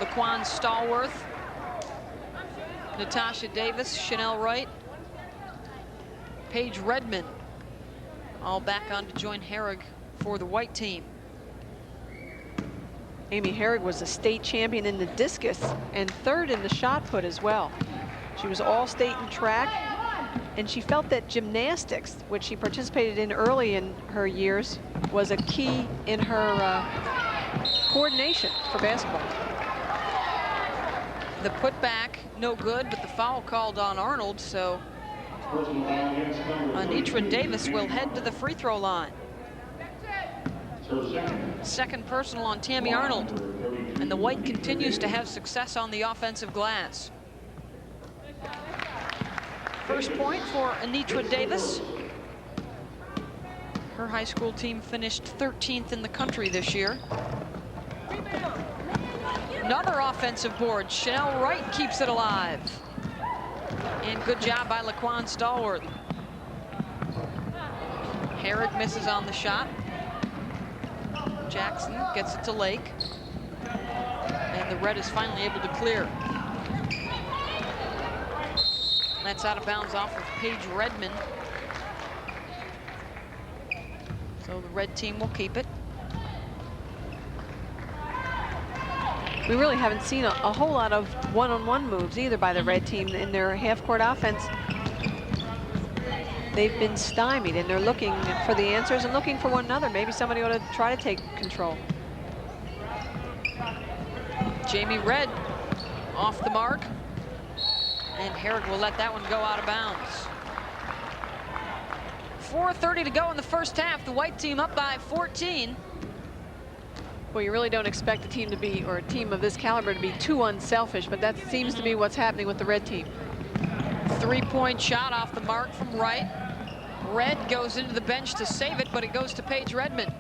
Laquan Stallworth, Natasha Davis, Chanel Wright, Paige Redmond, all back on to join Herrig for the white team. Amy Herrig was a state champion in the discus and third in the shot put as well. She was all-state in track, and she felt that gymnastics, which she participated in early in her years, was a key in her coordination for basketball. The putback, no good, but the foul called on Arnold, so Anitra Davis will head to the free throw line. Second personal on Tammy Arnold, and the white continues to have success on the offensive glass. First point for Anitra Davis. Her high school team finished 13th in the country this year. Another offensive board. Chanel Wright keeps it alive. And good job by Laquan Stallworth. Herrig misses on the shot. Jackson gets it to Lake. And the red is finally able to clear. That's out of bounds off of Paige Redmond. So the red team will keep it. We really haven't seen a whole lot of one-on-one moves either by the red team in their half-court offense. They've been stymied, and they're looking for the answers and looking for one another. Maybe somebody ought to try to take control. Jamie Redd off the mark. And Herrig will let that one go out of bounds. 4:30 to go in the first half. The white team up by 14. Well, you really don't expect a team to be, or a team of this caliber to be too unselfish, but that seems to be what's happening with the red team. 3-point shot off the mark from Wright. Red goes into the bench to save it, but it goes to Paige Redmond.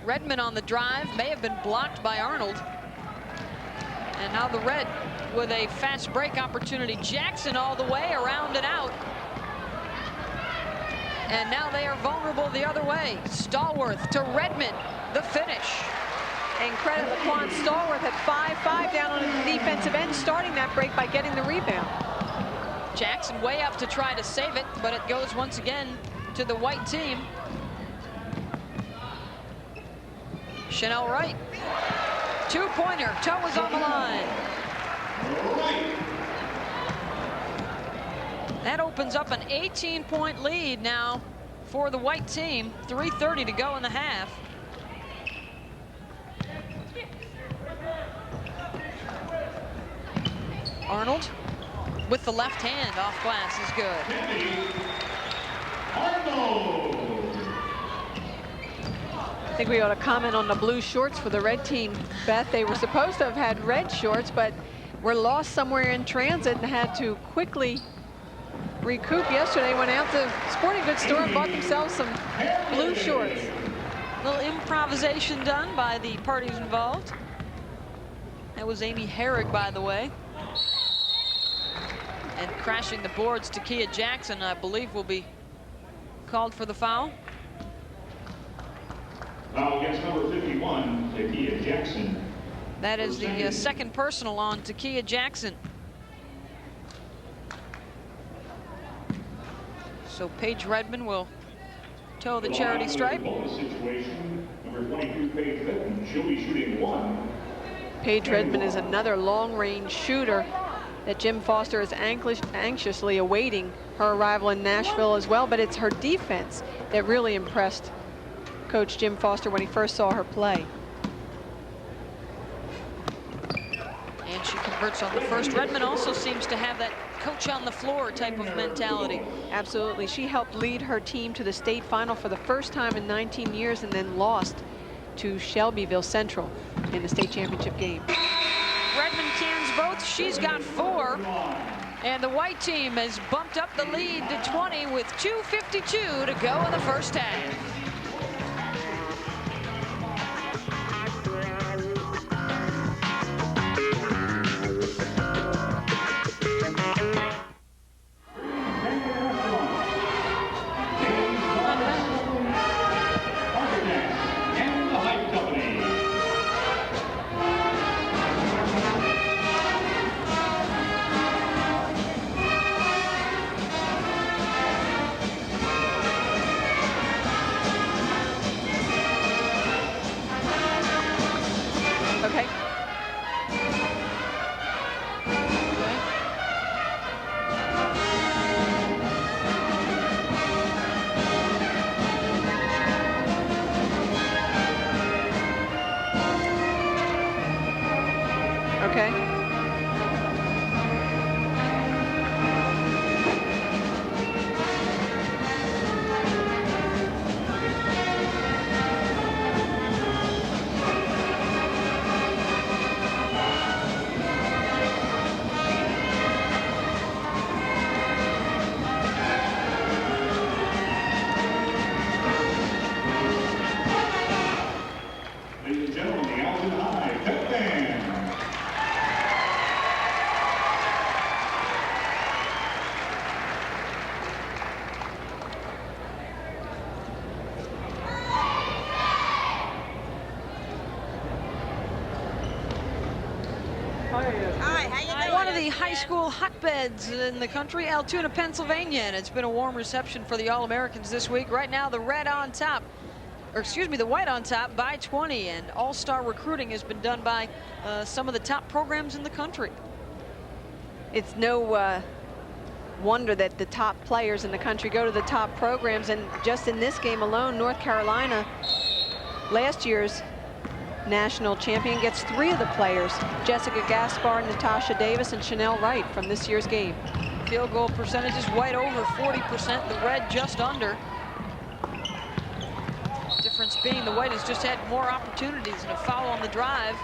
Redmond on the drive, may have been blocked by Arnold. And now the Red with a fast break opportunity. Jackson all the way around and out. And now they are vulnerable the other way. Stallworth to Redmond, the finish. And credit Laquan Stallworth at 5'5" down on the defensive end, starting that break by getting the rebound. Jackson way up to try to save it, but it goes once again to the white team. Chanel Wright. Two-pointer, toe is on the line. That opens up an 18-point lead now for the white team. 3:30 to go in the half. Arnold with the left hand off glass is good. Arnold. I think we ought to comment on the blue shorts for the red team. Beth, they were supposed to have had red shorts, but were lost somewhere in transit and had to quickly recoup yesterday. Went out to sporting goods store and bought themselves some blue shorts. A little improvisation done by the parties involved. That was Amy Herrig, by the way. And crashing the boards, Takia Jackson, I believe, will be called for the foul. Foul against number 51, Takia Jackson. That is the second personal on Takia Jackson. So Paige Redmond will toe the charity stripe. Situation, number 22, Paige Redmond, she'll be shooting 1. Paige Redmond is another long-range shooter that Jim Foster is anxiously awaiting her arrival in Nashville as well, but it's her defense that really impressed Coach Jim Foster when he first saw her play. And she converts on the first. Redmond also seems to have that coach on the floor type of mentality. Absolutely. She helped lead her team to the state final for the first time in 19 years and then lost to Shelbyville Central in the state championship game. Redmond cans both. She's got 4. And the white team has bumped up the lead to 20 with 2:52 to go in the first half. Hotbeds in the country, Altoona, Pennsylvania, and it's been a warm reception for the All-Americans this week. Right now, the red on top, or excuse me, the white on top by 20, and all-star recruiting has been done by some of the top programs in the country. It's no wonder that the top players in the country go to the top programs, and just in this game alone, North Carolina, last year's national champion, gets 3 of the players: Jessica Gaspar, Natasha Davis, and Chanel Wright from this year's game. Field goal percentages white over 40%, the red just under. Difference being the White has just had more opportunities, and a foul on the drive.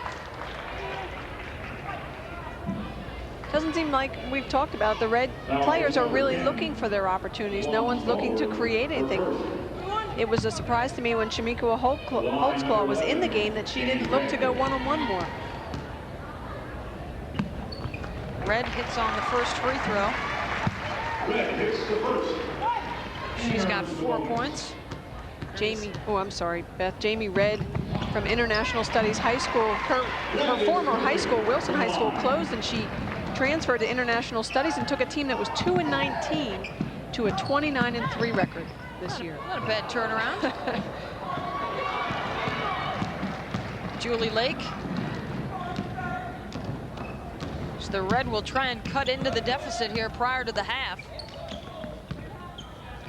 Doesn't seem like we've talked about the Red players are really looking for their opportunities. No one's looking to create anything. It was a surprise to me when Shamika Holtzclaw was in the game that she didn't look to go one-on-one more. Red hits on the first free throw. Red hits the first. She's got 4 points. Jamie Red from International Studies High School. Her former high school, Wilson High School, closed, and she transferred to International Studies and took a team that was 2-19 to a 29-3 record this year. Not a bad turnaround. Julie Lake. So the Red will try and cut into the deficit here prior to the half.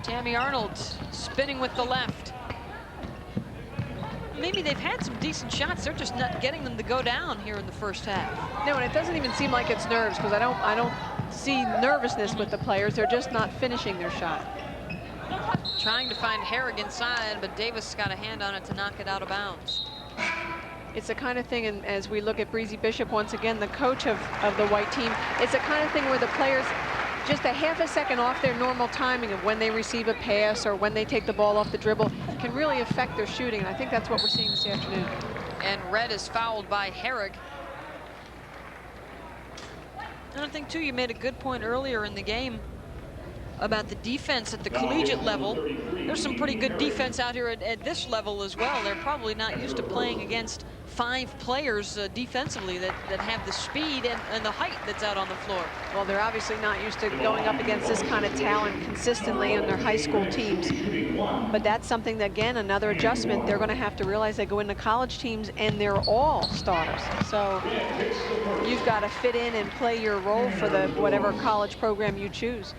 Tammy Arnold spinning with the left. Maybe they've had some decent shots. They're just not getting them to go down here in the first half. No, and it doesn't even seem like it's nerves, because I don't see nervousness with the players. They're just not finishing their shot. Trying to find Herrig inside, but Davis got a hand on it to knock it out of bounds. It's the kind of thing, and as we look at Breezy Bishop once again, the coach of the White team, it's the kind of thing where the players, just a half a second off their normal timing of when they receive a pass or when they take the ball off the dribble, can really affect their shooting, and I think that's what we're seeing this afternoon. And Red is fouled by Herrig. And I think, too, you made a good point earlier in the game about the defense at the collegiate level. There's some pretty good defense out here at this level as well. They're probably not used to playing against 5 players defensively that have the speed and the height that's out on the floor. Well, they're obviously not used to going up against this kind of talent consistently on their high school teams. But that's something that, again, another adjustment. They're going to have to realize they go into college teams and they're all stars. So you've got to fit in and play your role for the whatever college program you choose.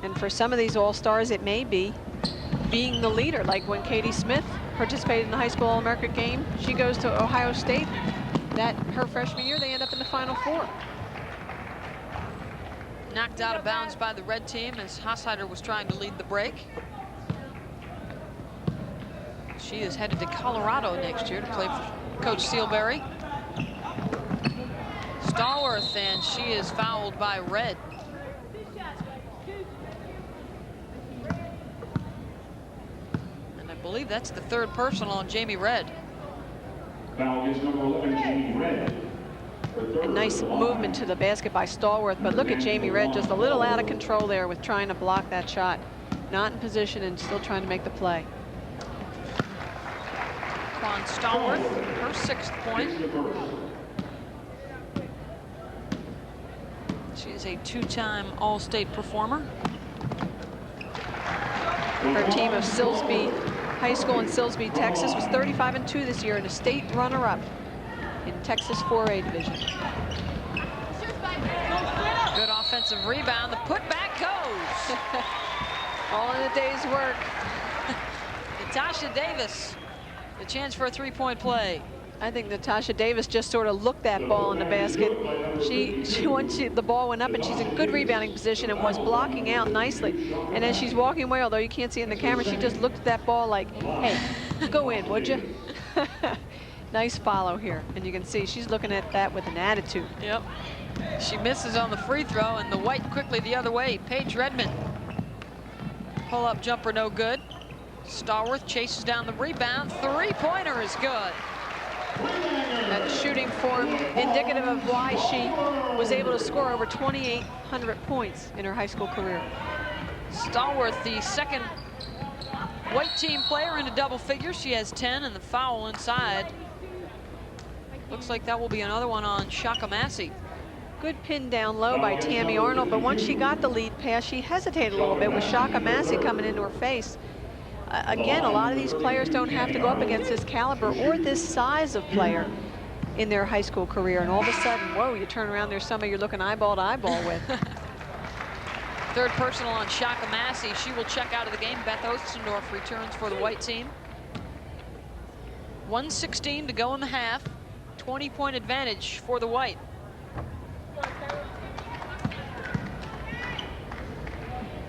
And for some of these all-stars, it may be being the leader, like when Katie Smith participated in the high school All-America game. She goes to Ohio State. Her freshman year, they end up in the Final Four. Knocked out of bounds by the Red team as Hossheider was trying to lead the break. She is headed to Colorado next year to play for Coach Sealberry. Stallworth, and she is fouled by Red. I believe that's the 3rd personal on Jamie Red. Foul is number 11, Jamie Red. A nice movement to the basket by Stallworth, but look at Jamie Red, just a little out of control there with trying to block that shot. Not in position and still trying to make the play. Quan Stallworth, her 6th point. She is a 2-time All-State performer. Her team of Silsbee High School in Silsbee, Texas, was 35-2 this year and a state runner-up in Texas 4A division. Good offensive rebound. The putback goes. All in a day's work. Natasha Davis, the chance for a 3-point play. I think Natasha Davis just sort of looked that ball in the basket. Once the ball went up, and she's in good rebounding position and was blocking out nicely. And as she's walking away, although you can't see it in the camera, she just looked at that ball like, hey, go in, would you? Nice follow here. And you can see she's looking at that with an attitude. Yep. She misses on the free throw, and the White quickly the other way. Paige Redmond. Pull-up jumper no good. Stallworth chases down the rebound. 3-pointer is good. That shooting form indicative of why she was able to score over 2,800 points in her high school career. Stallworth, the 2nd White team player into double figures. She has 10, and the foul inside. Looks like that will be another one on Shaka Massey. Good pin down low by Tammy Arnold, but once she got the lead pass, she hesitated a little bit with Shaka Massey coming into her face. Again, a lot of these players don't have to go up against this caliber or this size of player in their high school career, and all of a sudden, whoa, you turn around, there's somebody you're looking eyeball to eyeball with. 3rd personal on Shaka Massey. She will check out of the game. Beth Ostendorf returns for the White team. 1:16 to go in the half. 20-point advantage for the White.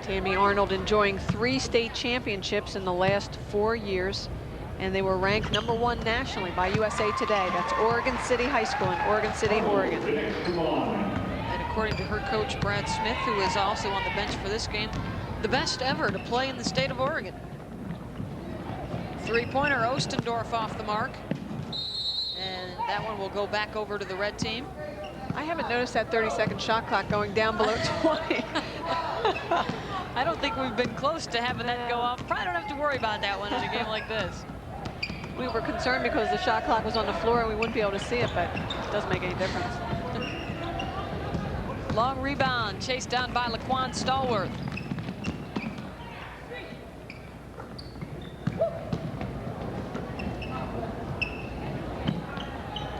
Tammy Arnold enjoying 3 state championships in the last 4 years. and they were ranked #1 nationally by USA Today. That's Oregon City High School in Oregon City, Oregon. And according to her coach, Brad Smith, who is also on the bench for this game, the best ever to play in the state of Oregon. Three-pointer, Ostendorf off the mark. And that one will go back over to the red team. I haven't noticed that 30-second shot clock going down below 20. I don't think we've been close to having that go off. Probably don't have to worry about that one in a game like this. We were concerned because the shot clock was on the floor and we wouldn't be able to see it, but it doesn't make any difference. Long rebound, chased down by Laquan Stallworth.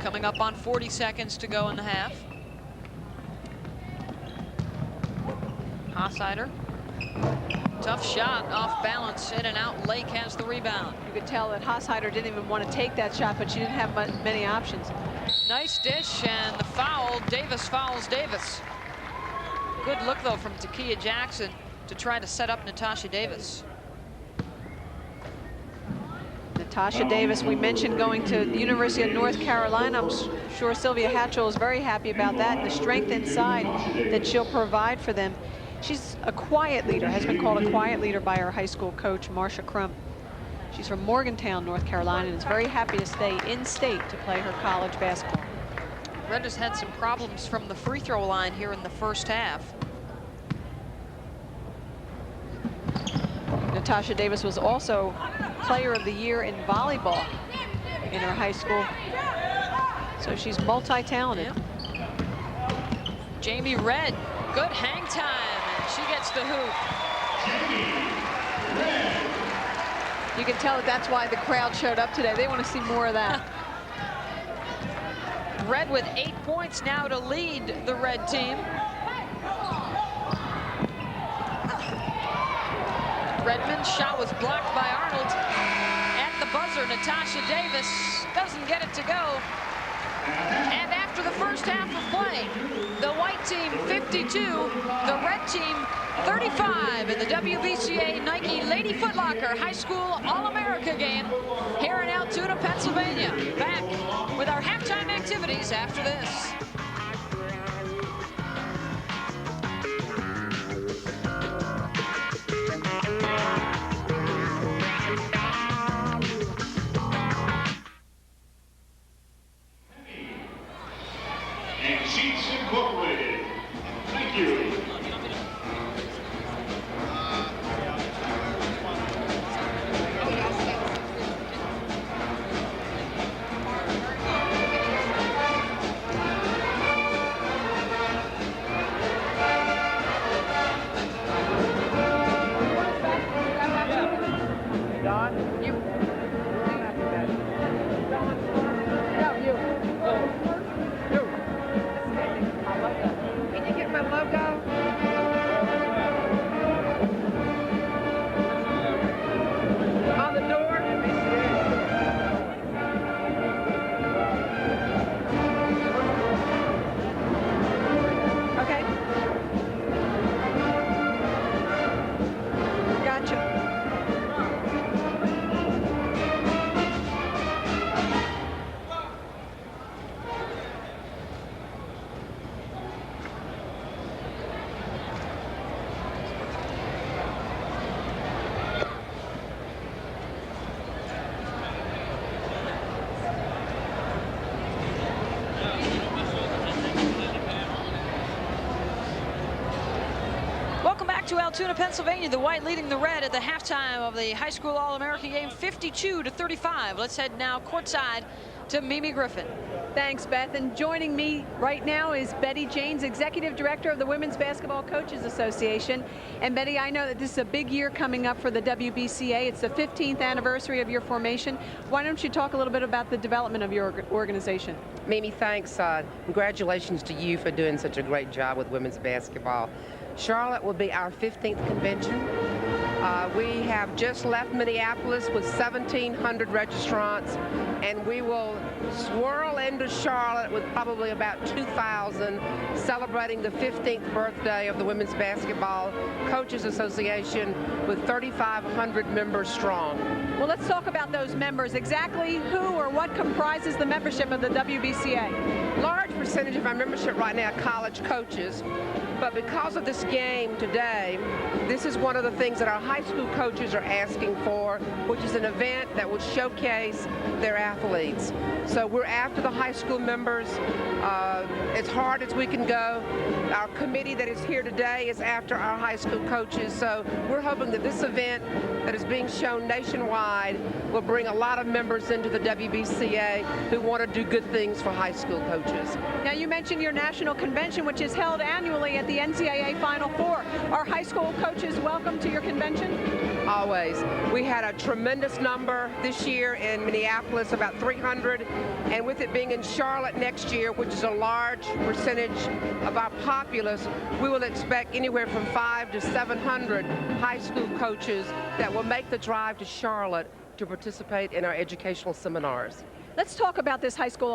Coming up on 40 seconds to go in the half. Hossider. Tough shot, off balance, in and out. Lake has the rebound. You could tell that Hossider didn't even want to take that shot, but she didn't have many options. Nice dish, and the foul. Davis fouls Davis. Good look, though, from Takia Jackson to try to set up Natasha Davis. Natasha Davis, we mentioned going to the University of North Carolina. I'm sure Sylvia Hatchell is very happy about that, and the strength inside that she'll provide for them. She's a quiet leader, has been called a quiet leader by her high school coach, Marcia Crump. She's from Morgantown, North Carolina, and is very happy to stay in state to play her college basketball. Red has had some problems from the free throw line here in the first half. Natasha Davis was also Player of the Year in volleyball in her high school. So she's multi-talented. Yeah. Jamie Red, good hang time, and she gets the hoop. You can tell that's why the crowd showed up today. They want to see more of that. Red with 8 points now to lead the red team. Redmond's shot was blocked by Arnold. At the buzzer, Natasha Davis doesn't get it to go. And after the first half of play, the white team 52, the red team 35 in the WBCA Nike Lady Foot Locker High School All-America game here in Altoona, Pennsylvania. Back with our halftime activities after this. And Sheets Incorporated. Thank you. To Altoona, Pennsylvania, the white leading the red at the halftime of the high school All-American game, 52-35. Let's head now courtside to Mimi Griffin. Thanks, Beth. And joining me right now is Betty Janes, Executive Director of the Women's Basketball Coaches Association. And Betty, I know that this is a big year coming up for the WBCA. It's the 15th anniversary of your formation. Why don't you talk a little bit about the development of your organization? Mimi, thanks. Congratulations to you for doing such a great job with women's basketball. Charlotte will be our 15th convention. We have just left Minneapolis with 1,700 registrants, and we will swirl into Charlotte with probably about 2,000, celebrating the 15th birthday of the Women's Basketball Coaches Association with 3,500 members strong. Well, let's talk about those members. Exactly who or what comprises the membership of the WBCA? Large percentage of our membership right now are college coaches, but because of this game today, this is one of the things that our high school coaches are asking for, which is an event that will showcase their athletes. So we're after the high school members as hard as we can go. Our committee that is here today is after our high school coaches. So we're hoping that this event that is being shown nationwide will bring a lot of members into the WBCA who want to do good things for high school coaches. Now, you mentioned your national convention, which is held annually at the NCAA Final Four. Are high school coaches welcome to your convention? Always. We had a tremendous number this year in Minneapolis, about 300, and with it being in Charlotte next year, which is a large percentage of our populace, we will expect anywhere from 500 to 700 high school coaches that will make the drive to Charlotte to participate in our educational seminars. Let's talk about this high school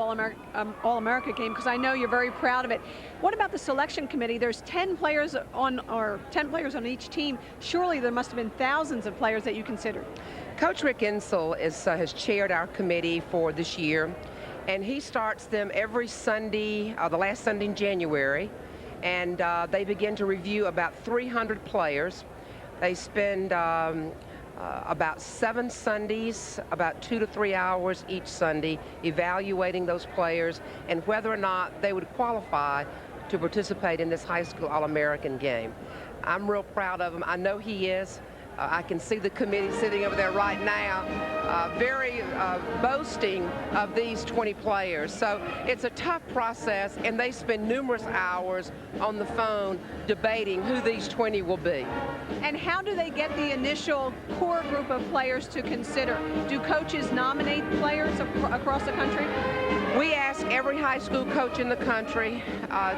All-America game, because I know you're very proud of it. What about the selection committee? There's 10 players on each team. Surely there must have been thousands of players that you considered. Coach Rick Insel has chaired our committee for this year, and he starts them every Sunday, the last Sunday in January, and they begin to review about 300 players. They spend about 7 Sundays, about 2 to 3 hours each Sunday, evaluating those players and whether or not they would qualify to participate in this high school All-American game. I'm real proud of him. I know he is. I can see the committee sitting over there right now, very boasting of these 20 players. So it's a tough process, and they spend numerous hours on the phone debating who these 20 will be. And how do they get the initial core group of players to consider? Do coaches nominate players across the country? We ask every high school coach in the country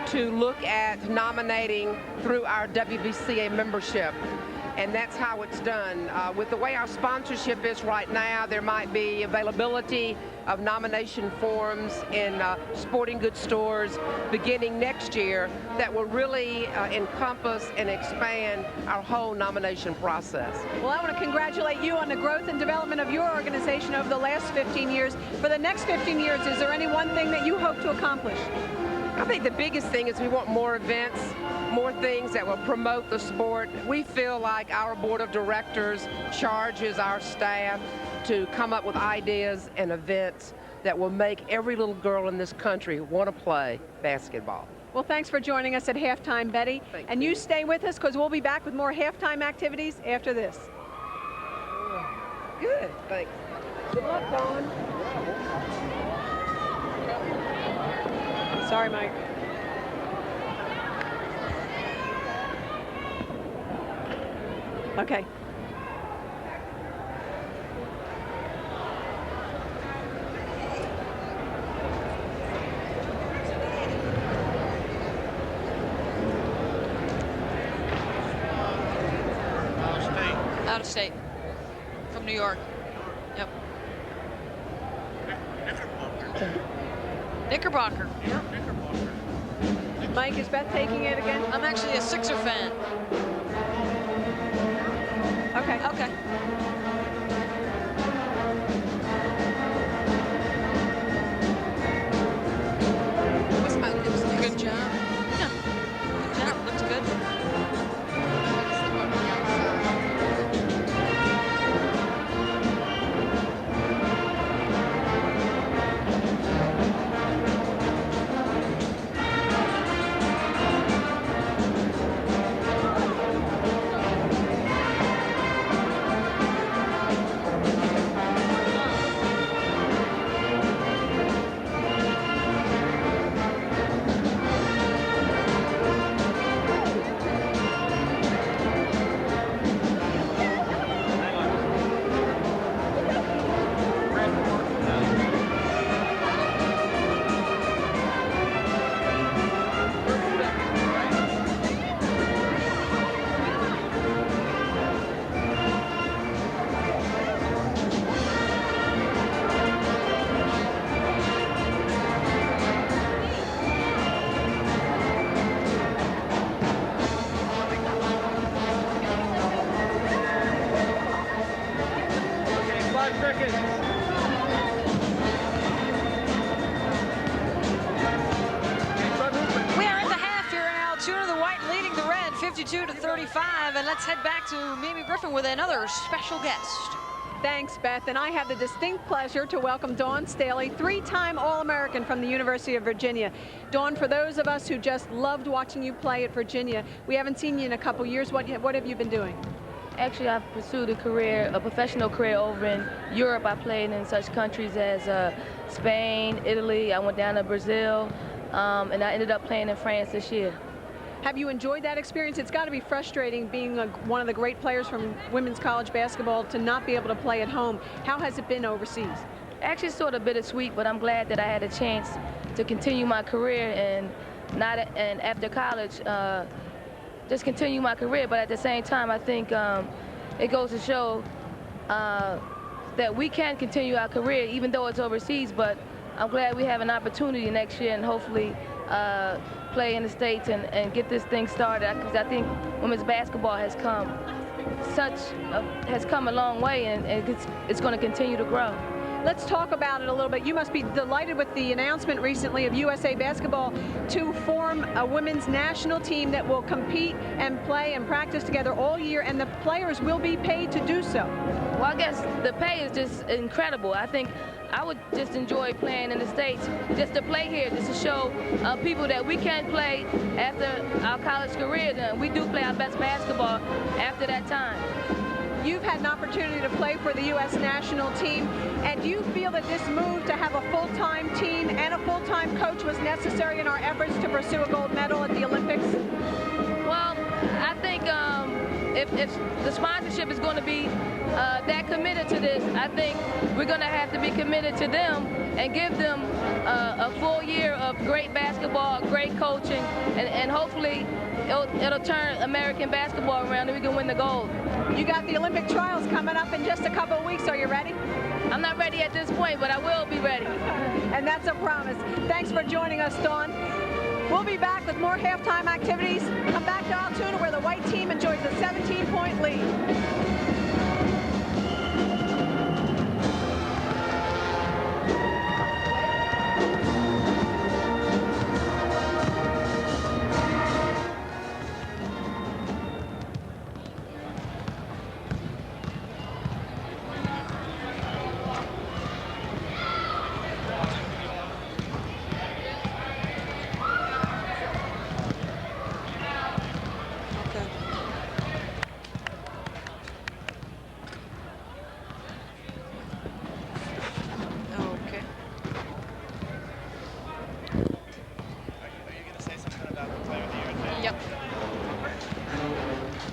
to look at nominating through our WBCA membership. And that's how it's done. With the way our sponsorship is right now, there might be availability of nomination forms in sporting goods stores beginning next year that will really encompass and expand our whole nomination process. Well, I want to congratulate you on the growth and development of your organization over the last 15 years. For the next 15 years, is there any one thing that you hope to accomplish? I think the biggest thing is we want more events, more things that will promote the sport. We feel like our board of directors charges our staff to come up with ideas and events that will make every little girl in this country want to play basketball. Well, thanks for joining us at halftime, Betty. And you stay with us, because we'll be back with more halftime activities after this. Good, thanks. Good luck, Dawn. Sorry, Mike. Okay. Out of state. From New York. Yep. Knickerbocker. Yep. Mike, is Beth taking it again? I'm actually a Sixer fan. Okay. Okay. What's my lipstick? Good job. Yeah. Good job. Looks good. 35, and let's head back to Mimi Griffin with another special guest. Thanks, Beth. And I have the distinct pleasure to welcome Dawn Staley, three-time All-American from the University of Virginia. Dawn, for those of us who just loved watching you play at Virginia, we haven't seen you in a couple years. What have you been doing? Actually, I've pursued a professional career over in Europe. I played in such countries as Spain, Italy. I went down to Brazil, and I ended up playing in France this year. Have you enjoyed that experience? It's got to be frustrating being one of the great players from women's college basketball to not be able to play at home. How has it been overseas? Actually, it's sort of bittersweet, but I'm glad that I had a chance to continue my career and after college, just continue my career. But at the same time, I think it goes to show that we can continue our career even though it's overseas. But I'm glad we have an opportunity next year and hopefully play in the States and get this thing started, because I think women's basketball has come a long way, and it's going to continue to grow. Let's talk about it a little bit. You must be delighted with the announcement recently of USA Basketball to form a women's national team that will compete and play and practice together all year, and the players will be paid to do so. Well, I guess the pay is just incredible. I think I would just enjoy playing in the States, just to play here, just to show people that we can play after our college careers, and we do play our best basketball after that time. You've had an opportunity to play for the U.S. national team, and do you feel that this move to have a full-time team and a full-time coach was necessary in our efforts to pursue a gold medal at the Olympics? Well, I think if the sponsorship is going to be that committed to this, I think we're going to have to be committed to them and give them a full year of great basketball, great coaching, and hopefully it'll turn American basketball around and we can win the gold. You got the Olympic trials coming up in just a couple of weeks. Are you ready? I'm not ready at this point, but I will be ready. And that's a promise. Thanks for joining us, Dawn. We'll be back with more halftime activities. Come back to Altoona, where the white team enjoys a 17-point lead.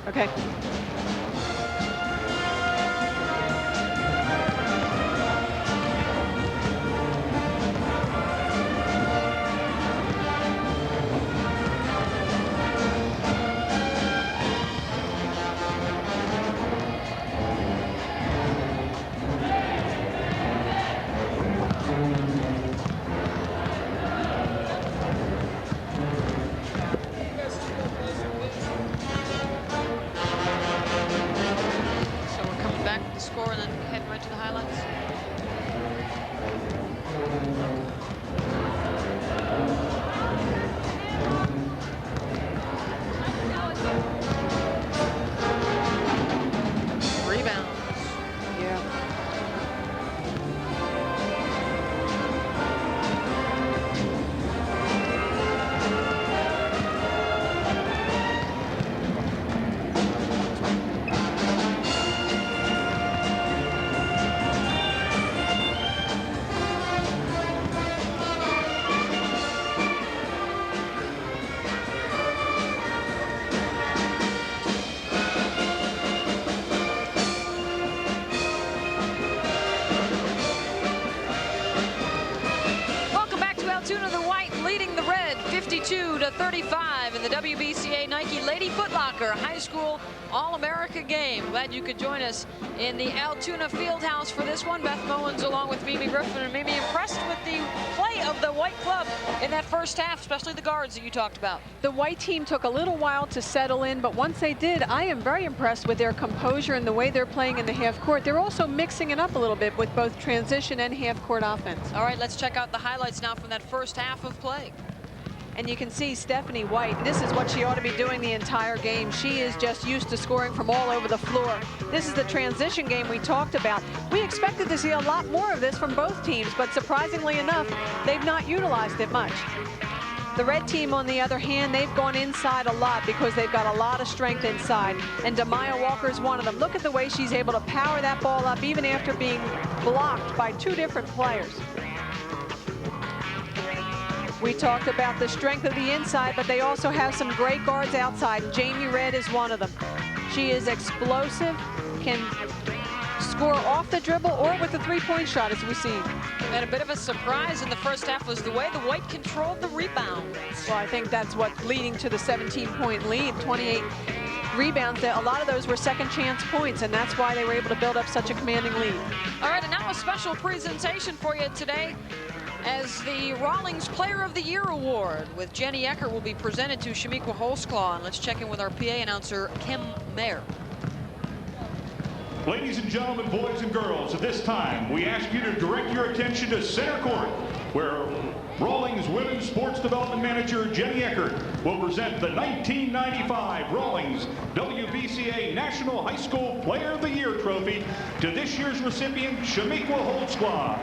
Okay. Score and then head right to the highlights. Rebounds. Yeah. Altoona, the white leading the red 52-35 in the WBCA Nike Lady Foot Locker High School All-America game. Glad you could join us in the Altoona Fieldhouse for this one. Beth Mowins along with Mimi Griffin, and Mimi, impressed with the play of the white club in that first half, especially the guards that you talked about. The white team took a little while to settle in, but once they did, I am very impressed with their composure and the way they're playing in the half court. They're also mixing it up a little bit with both transition and half court offense. All right, let's check out the highlights now from that first half of play. And you can see Stephanie White, this is what she ought to be doing the entire game. She is just used to scoring from all over the floor. This is the transition game we talked about. We expected to see a lot more of this from both teams, but surprisingly enough, they've not utilized it much. The red team, on the other hand, they've gone inside a lot because they've got a lot of strength inside. And Demaya Walker is one of them. Look at the way she's able to power that ball up even after being blocked by two different players. We talked about the strength of the inside, but they also have some great guards outside. Jamie Redd is one of them. She is explosive, can score off the dribble or with the three-point shot, as we see. And a bit of a surprise in the first half was the way the White controlled the rebound. Well, I think that's what's leading to the 17-point lead, 28 rebounds. A lot of those were second chance points, and that's why they were able to build up such a commanding lead. All right, and now a special presentation for you today, as the Rawlings Player of the Year Award with Jenny Eckert will be presented to Shamiqua Holzclaw. And let's check in with our PA announcer, Kim Mayer. Ladies and gentlemen, boys and girls, at this time, we ask you to direct your attention to center court, where Rawlings Women's Sports Development Manager Jenny Eckert will present the 1995 Rawlings WBCA National High School Player of the Year Trophy to this year's recipient, Shamiqua Holzclaw.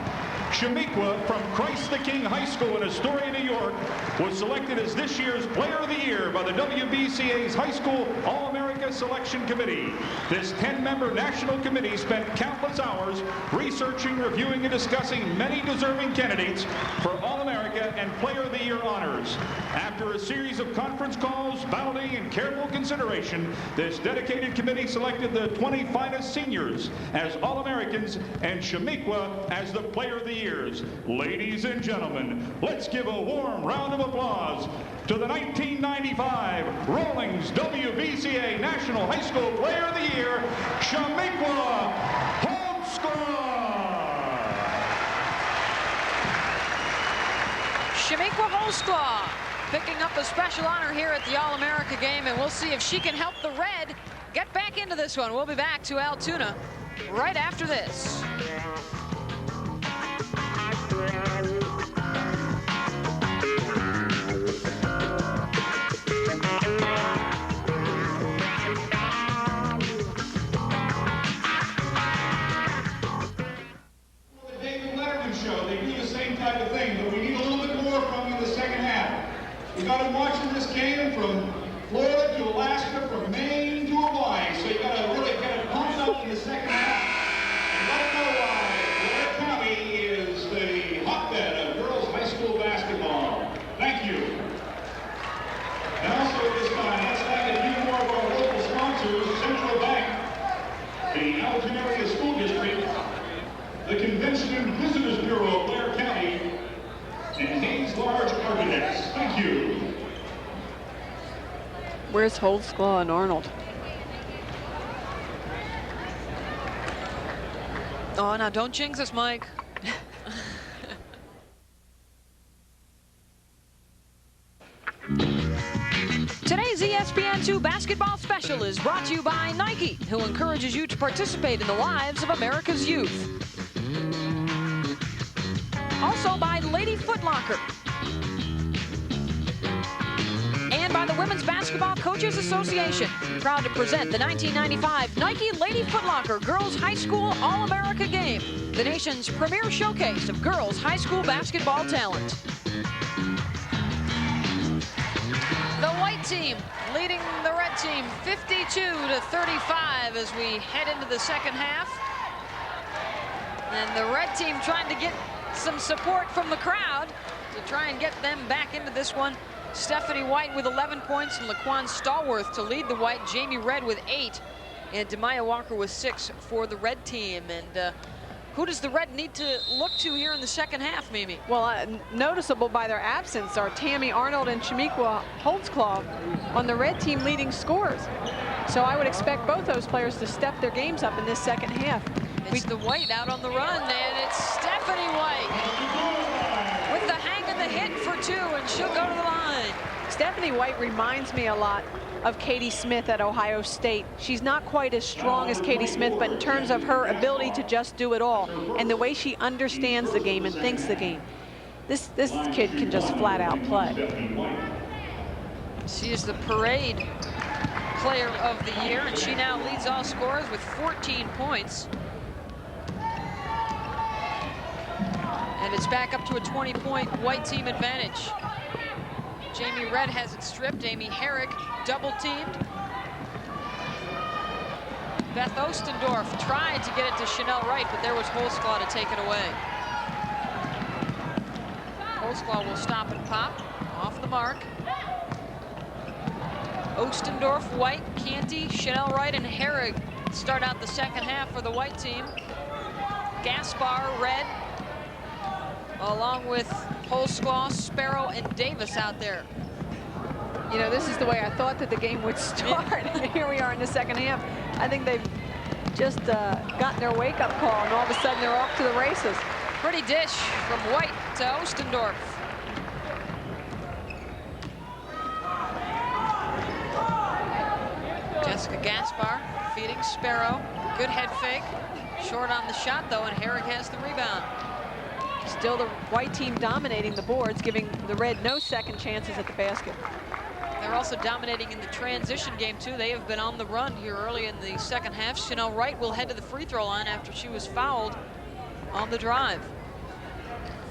Shamiqua from Christ the King High School in Astoria, New York, was selected as this year's Player of the Year by the WBCA's High School All-America Selection Committee. This 10-member national committee spent countless hours researching, reviewing, and discussing many deserving candidates for All-America and Player of the Year honors. After a series of conference calls, balloting, and careful consideration, this dedicated committee selected the 20 finest seniors as All-Americans and Shamiqua as the Player of the Year. Ladies and gentlemen, let's give a warm round of applause to the 1995 Rawlings WBCA National High School Player of the Year, Shamiqua Holzclaw. Shamiqua Holzclaw picking up a special honor here at the All-America game, and we'll see if she can help the Red get back into this one. We'll be back to Altoona right after this. You got them watching this game from Florida to Alaska, from Maine to Hawaii. So you got to really get it pumped up in the second half. And let them know why Blair County is the hotbed of girls high school basketball. Thank you. And also at this time, let's thank a few more of our local sponsors: Central Bank, the Alton Area School District, the Convention and Visitors Bureau of Blair County, and Hayes Large Architects. Thank you. Where's Holzclaw and Arnold? Oh, now don't jinx us, Mike. Today's ESPN2 basketball special is brought to you by Nike, who encourages you to participate in the lives of America's youth. Also by Lady Foot Locker. And by the Women's Basketball Coaches Association, proud to present the 1995 Nike Lady Foot Locker Girls High School All-America Game, the nation's premier showcase of girls high school basketball talent. The white team leading the red team 52-35 as we head into the second half. And the red team trying to get some support from the crowd to try and get them back into this one. Stephanie White with 11 points and Laquan Stallworth to lead the White. Jamie Redd with 8 and Demaya Walker with 6 for the red team. And who does the red need to look to here in the second half, Mimi? Well, noticeable by their absence are Tammy Arnold and Shamiqua Holzclaw on the red team leading scorers. So I would expect both those players to step their games up in this second half. It's the White out on the run, and it's Stephanie White with the hang and the hit for 2, and she'll go to the line. Stephanie White reminds me a lot of Katie Smith at Ohio State. She's not quite as strong as Katie Smith, but in terms of her ability to just do it all and the way she understands the game and thinks the game. This kid can just flat out play. She is the parade player of the year, and she now leads all scorers with 14 points. And it's back up to a 20-point white team advantage. Jamie Redd has it stripped. Amy Herrick double-teamed. Beth Ostendorf tried to get it to Chanel Wright, but there was Holsclaw to take it away. Holsclaw will stop and pop off the mark. Ostendorf, White, Canty, Chanel Wright, and Herrick start out the second half for the white team. Gaspar, Redd, along with Holsclaw, Sparrow, and Davis out there. You know, this is the way I thought that the game would start. Here we are in the second half. I think they've just gotten their wake-up call, and all of a sudden they're off to the races. Pretty dish from White to Ostendorf. Jessica Gaspar feeding Sparrow. Good head fake. Short on the shot, though, and Herrick has the rebound. Still the white team dominating the boards, giving the red no second chances at the basket. They're also dominating in the transition game, too. They have been on the run here early in the second half. Chanel Wright will head to the free throw line after she was fouled on the drive.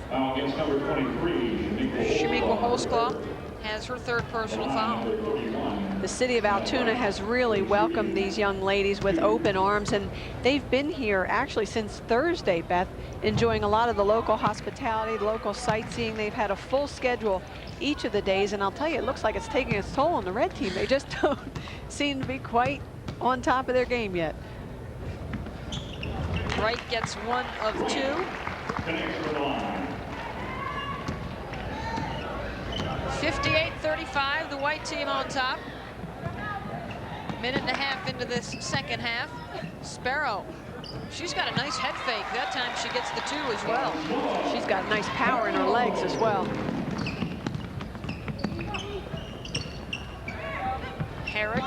Foul against number 23, Shamikwa Holsclaw has her third personal foul. The city of Altoona has really welcomed these young ladies with open arms, and they've been here actually since Thursday, Beth, enjoying a lot of the local hospitality, local sightseeing. They've had a full schedule each of the days, and I'll tell you, it looks like it's taking its toll on the red team. They just don't seem to be quite on top of their game yet. Wright gets one of two. 58-35, the white team on top. Minute and a half into this second half. Sparrow, she's got a nice head fake. That time she gets the two as well. She's got nice power in her legs as well. Herrick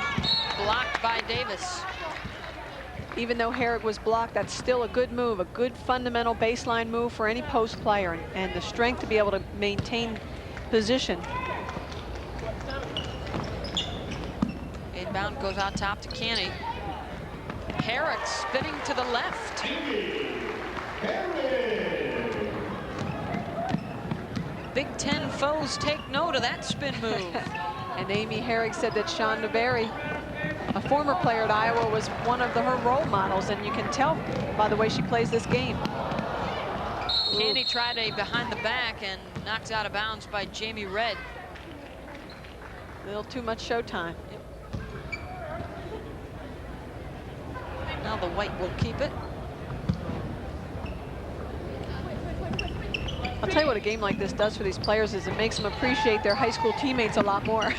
blocked by Davis. Even though Herrick was blocked, that's still a good move, a good fundamental baseline move for any post player, and the strength to be able to maintain position. Inbound goes out top to Canny. Herrick spinning to the left. Big Ten foes take note of that spin move. And Amy Herrick said that Shonda Berry, a former player at Iowa, was one of her role models, and you can tell by the way she plays this game. Canny tried a behind the back and knocked out of bounds by Jamie Redd. A little too much showtime. Now the white will keep it. I'll tell you what a game like this does for these players is it makes them appreciate their high school teammates a lot more of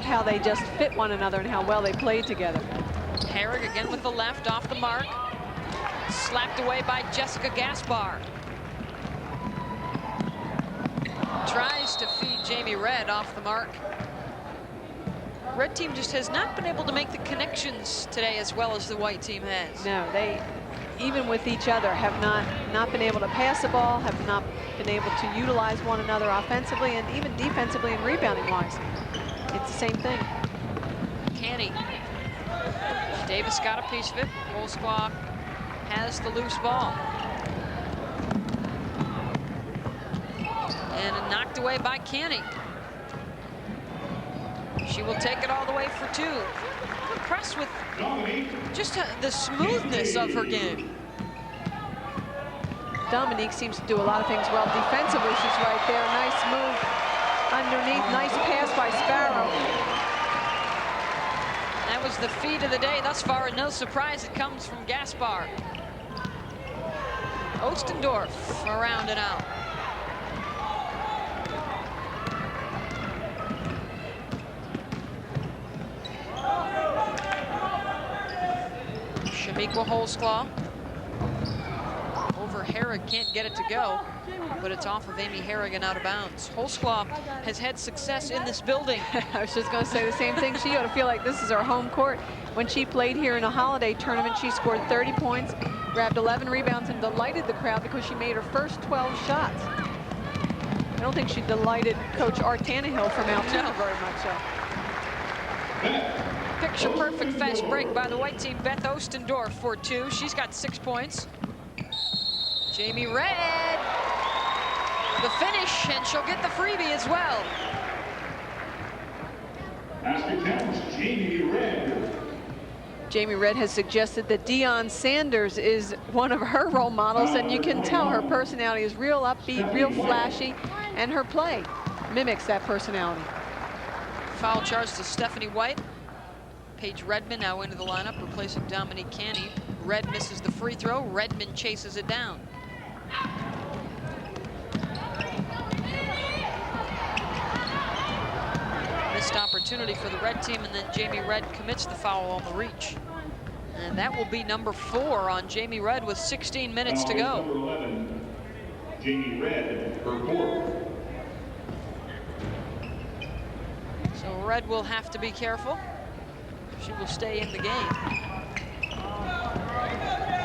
how they just fit one another and how well they played together. Herrick again with the left off the mark. Slapped away by Jessica Gaspar. Tries to feed Jamie Redd off the mark. Red team just has not been able to make the connections today as well as the white team has. No, they, even with each other, have not been able to pass the ball, have not been able to utilize one another offensively and even defensively and rebounding wise. It's the same thing. Canny. Davis got a piece of it. Holsclaw has the loose ball. And knocked away by Canny. She will take it all the way for two. Impressed with just the smoothness of her game. Dominique seems to do a lot of things well defensively. She's right there. Nice move underneath. Nice pass by Sparrow. That was the feed of the day thus far, and no surprise it comes from Gaspar. Ostendorf around and out. Shamikwa Holsclaw over Herrick. Herrig can't get it to go, but it's off of Amy Herrig and out of bounds. Holzclaw has had success in this building. I was just going to say the same thing. She ought to feel like this is her home court. When she played here in a holiday tournament, she scored 30 points, grabbed 11 rebounds, and delighted the crowd because she made her first 12 shots. I don't think she delighted Coach Art Tannehill from Altoona very much so. Picture perfect fast break by the white team. Beth Ostendorf for 2. She's got 6 points. Jamie Red, the finish, and she'll get the freebie as well. Basket counts, Jamie Red. Jamie Red has suggested that Deion Sanders is one of her role models, and you can tell her personality is real upbeat, real flashy, and her play mimics that personality. Foul charge to Stephanie White. Paige Redmond now into the lineup, replacing Dominique Canny. Red misses the free throw. Redmond chases it down. Missed opportunity for the red team, and then Jamie Red commits the foul on the reach. And that will be number 4 on Jamie Red with 16 minutes to go. Number 11, Jamie Red, her 4th. So Red will have to be careful. She will stay in the game.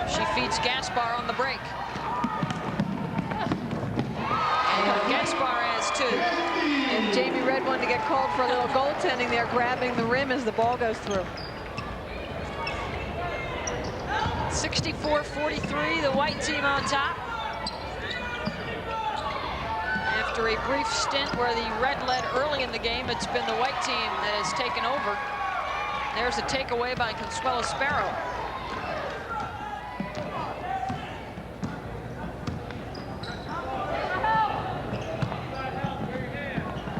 She feeds Gaspar on the break. And Gaspar has 2. And Jamie Red wanted to get called for a little goaltending there, grabbing the rim as the ball goes through. 64-43, the white team on top. After a brief stint where the red led early in the game, it's been the white team that has taken over. There's a takeaway by Consuelo Sparrow.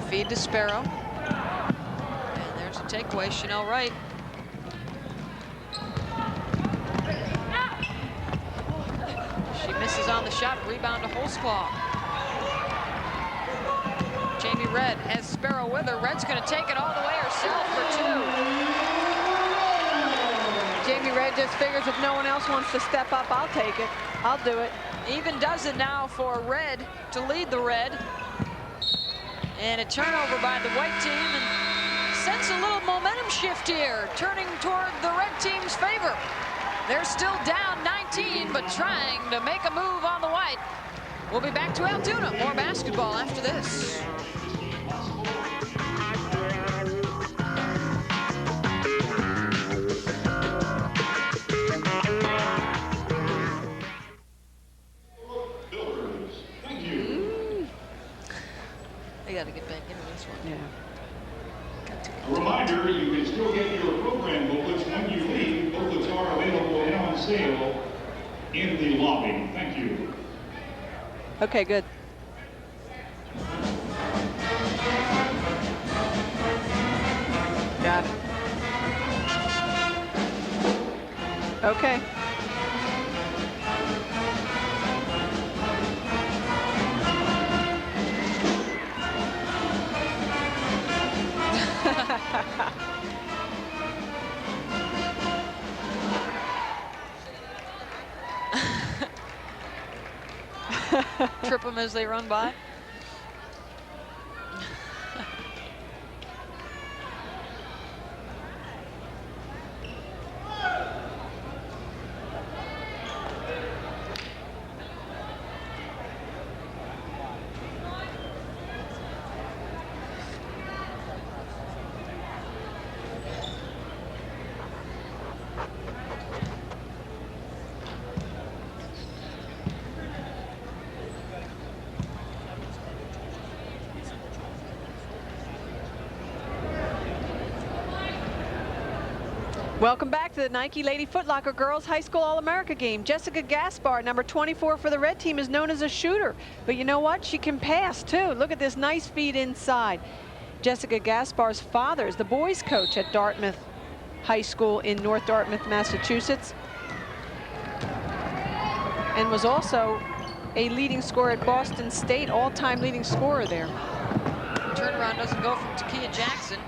Feed to Sparrow. And there's a takeaway, Chanel Wright. She misses on the shot, rebound to Holzclaw. Jamie Red has Sparrow with her. Red's gonna take it all the way herself for 2. Jamie Red just figures if no one else wants to step up, I'll take it. I'll do it. Even does it now for Red to lead the red. And a turnover by the white team, and sense a little momentum shift here, turning toward the red team's favor. They're still down 19, but trying to make a move on the white. We'll be back to Altoona. More basketball after this. I got to get back into this one. Yeah. A reminder, you can still get your program booklets when you leave. Booklets are available and on sale in the lobby. Thank you. Okay, good. Got it. Okay. Trip them as they run by. Welcome back to the Nike Lady Foot Locker Girls High School All-America game. Jessica Gaspar, number 24 for the red team, is known as a shooter. But you know what? She can pass, too. Look at this nice feed inside. Jessica Gaspar's father is the boys coach at Dartmouth High School in North Dartmouth, Massachusetts, and was also a leading scorer at Boston State, all-time leading scorer there. Turnaround doesn't go from Takia Jackson.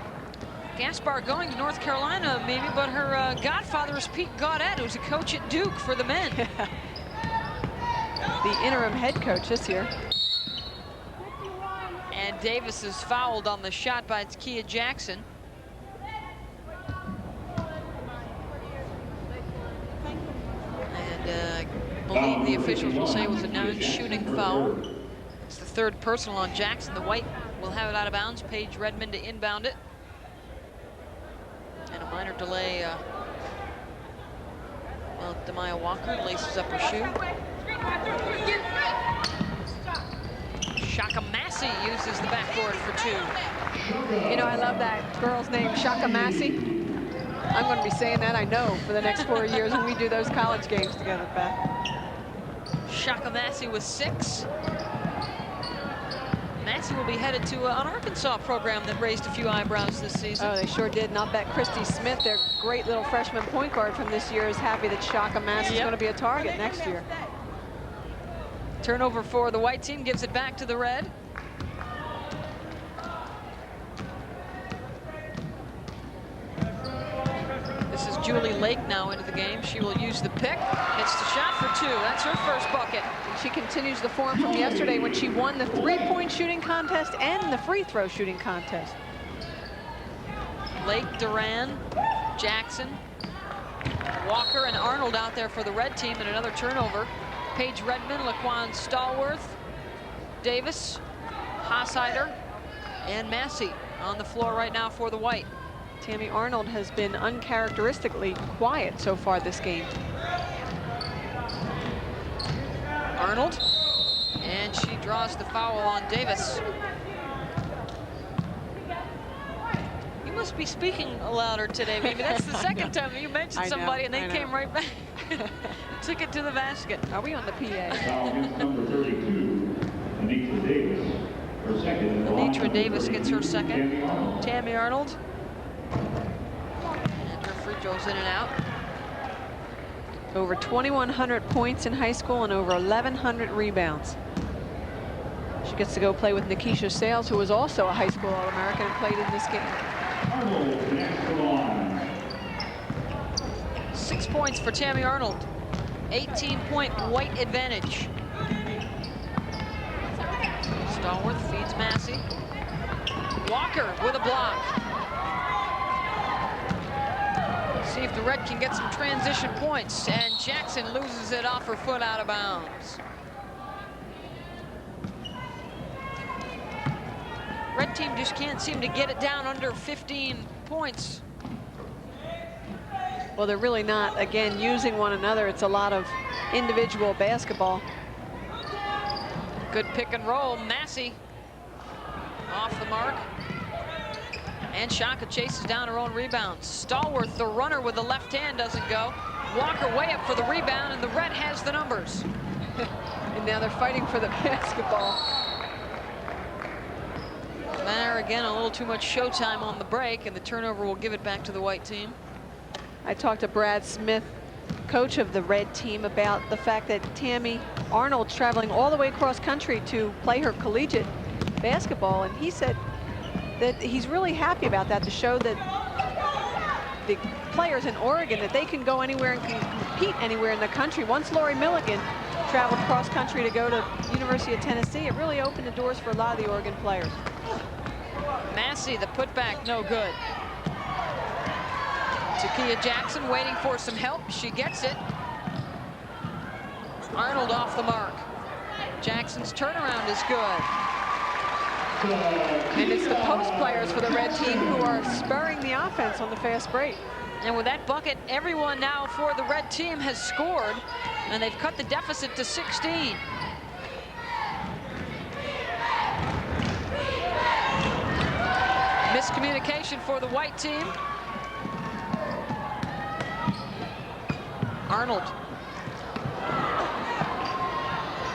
Gaspar going to North Carolina, maybe, but her godfather is Pete Gaudette, who's a coach at Duke for the men. the interim head coach this year. And Davis is fouled on the shot by Kia Jackson. And I believe the officials will say it was a non-shooting foul. It's the third personal on Jackson. The white will have it out of bounds. Paige Redmond to inbound it. And a minor delay. Well, Demaya Walker laces up her shoe. Shaka Massey uses the backboard for 2. You know, I love that girl's name, Shaka Massey. I'm going to be saying that, I know, for the next 4 years when we do those college games together, Beth. Shaka Massey with 6. Massey will be headed to an Arkansas program that raised a few eyebrows this season. Oh, they sure did. And I'll bet Christy Smith, their great little freshman point guard from this year, is happy that Shaka Massey is going to be a target next year. Turnover for the white team, gives it back to the red. This is Julie Lake now into the game. She will use the pick. Hits the shot for 2. That's her first bucket. And she continues the form from yesterday when she won the 3-point shooting contest and the free throw shooting contest. Lake, Duran, Jackson, Walker, and Arnold out there for the red team, and another turnover. Paige Redmond, Laquan Stallworth, Davis, Hossider, and Massey on the floor right now for the white. Tammy Arnold has been uncharacteristically quiet so far this game. Arnold, and she draws the foul on Davis. You must be speaking louder today. Maybe that's the second time you mentioned somebody and they came right back. Took it to the basket. Are we on the PA? Foul against number 32, Anitra Davis. Her second. Anitra Davis gets her second. Tammy Arnold. And her free throws in and out. Over 2,100 points in high school and over 1,100 rebounds. She gets to go play with Nikisha Sales, who was also a high school All-American and played in this game. Arnold next to line. 6 points for Tammy Arnold. 18-point white advantage. Stallworth feeds Massey. Walker with a block. See if the red can get some transition points. And Jackson loses it off her foot out of bounds. Red team just can't seem to get it down under 15 points. Well, they're really not, again, using one another. It's a lot of individual basketball. Good pick and roll. Massey off the mark. And Shaka chases down her own rebounds. Stallworth, the runner with the left hand, doesn't go. Walker way up for the rebound, and the red has the numbers. And now they're fighting for the basketball. There again, a little too much showtime on the break, and the turnover will give it back to the white team. I talked to Brad Smith, coach of the red team, about the fact that Tammy Arnold's traveling all the way across country to play her collegiate basketball, and he said that he's really happy about that, to show that the players in Oregon that they can go anywhere and can compete anywhere in the country. Once Lori Milligan traveled cross country to go to University of Tennessee, it really opened the doors for a lot of the Oregon players. Massey, the putback, no good. Takia Jackson waiting for some help. She gets it. Arnold off the mark. Jackson's turnaround is good. And it's the post players for the red team who are spurring the offense on the fast break. And with that bucket, everyone now for the red team has scored, and they've cut the deficit to 16. Miscommunication for the white team. Arnold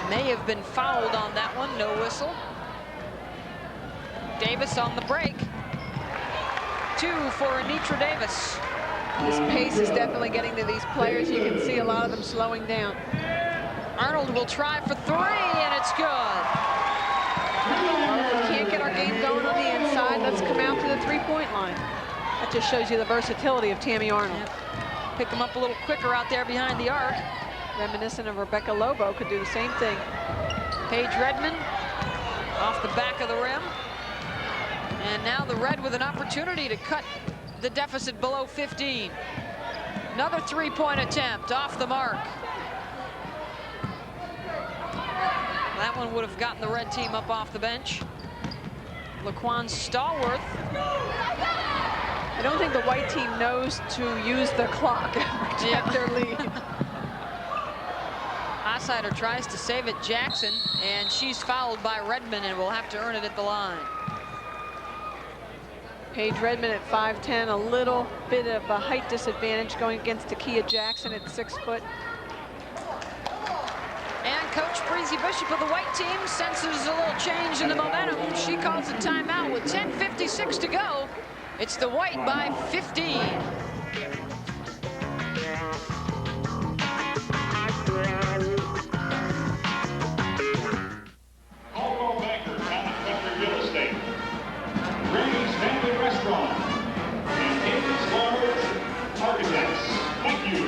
may have been fouled on that one, no whistle. Davis on the break. 2 for Anitra Davis. This pace is definitely getting to these players. You can see a lot of them slowing down. Arnold will try for 3, and it's good. Well, if we can't get our game going on the inside, let's come out to the three-point line. That just shows you the versatility of Tammy Arnold. Yep. Pick them up a little quicker out there behind the arc. Reminiscent of Rebecca Lobo, could do the same thing. Paige Redmond off the back of the rim. And now the Red with an opportunity to cut the deficit below 15. Another three-point attempt off the mark. That one would have gotten the Red team up off the bench. Laquan Stallworth. I don't think the white team knows to use the clock and protect their lead. Ossider tries to save it, Jackson, and she's fouled by Redmond and will have to earn it at the line. Paige Redmond at 5'10", a little bit of a height disadvantage going against Takia Jackson at 6 foot. And Coach Breezy Bishop of the white team senses a little change in the momentum. She calls a timeout with 10:56 to go. It's the white by 15. Caldwell Banker, Town and Country Real Estate, Granny's Family Restaurant, and David's Large Architects. Thank you.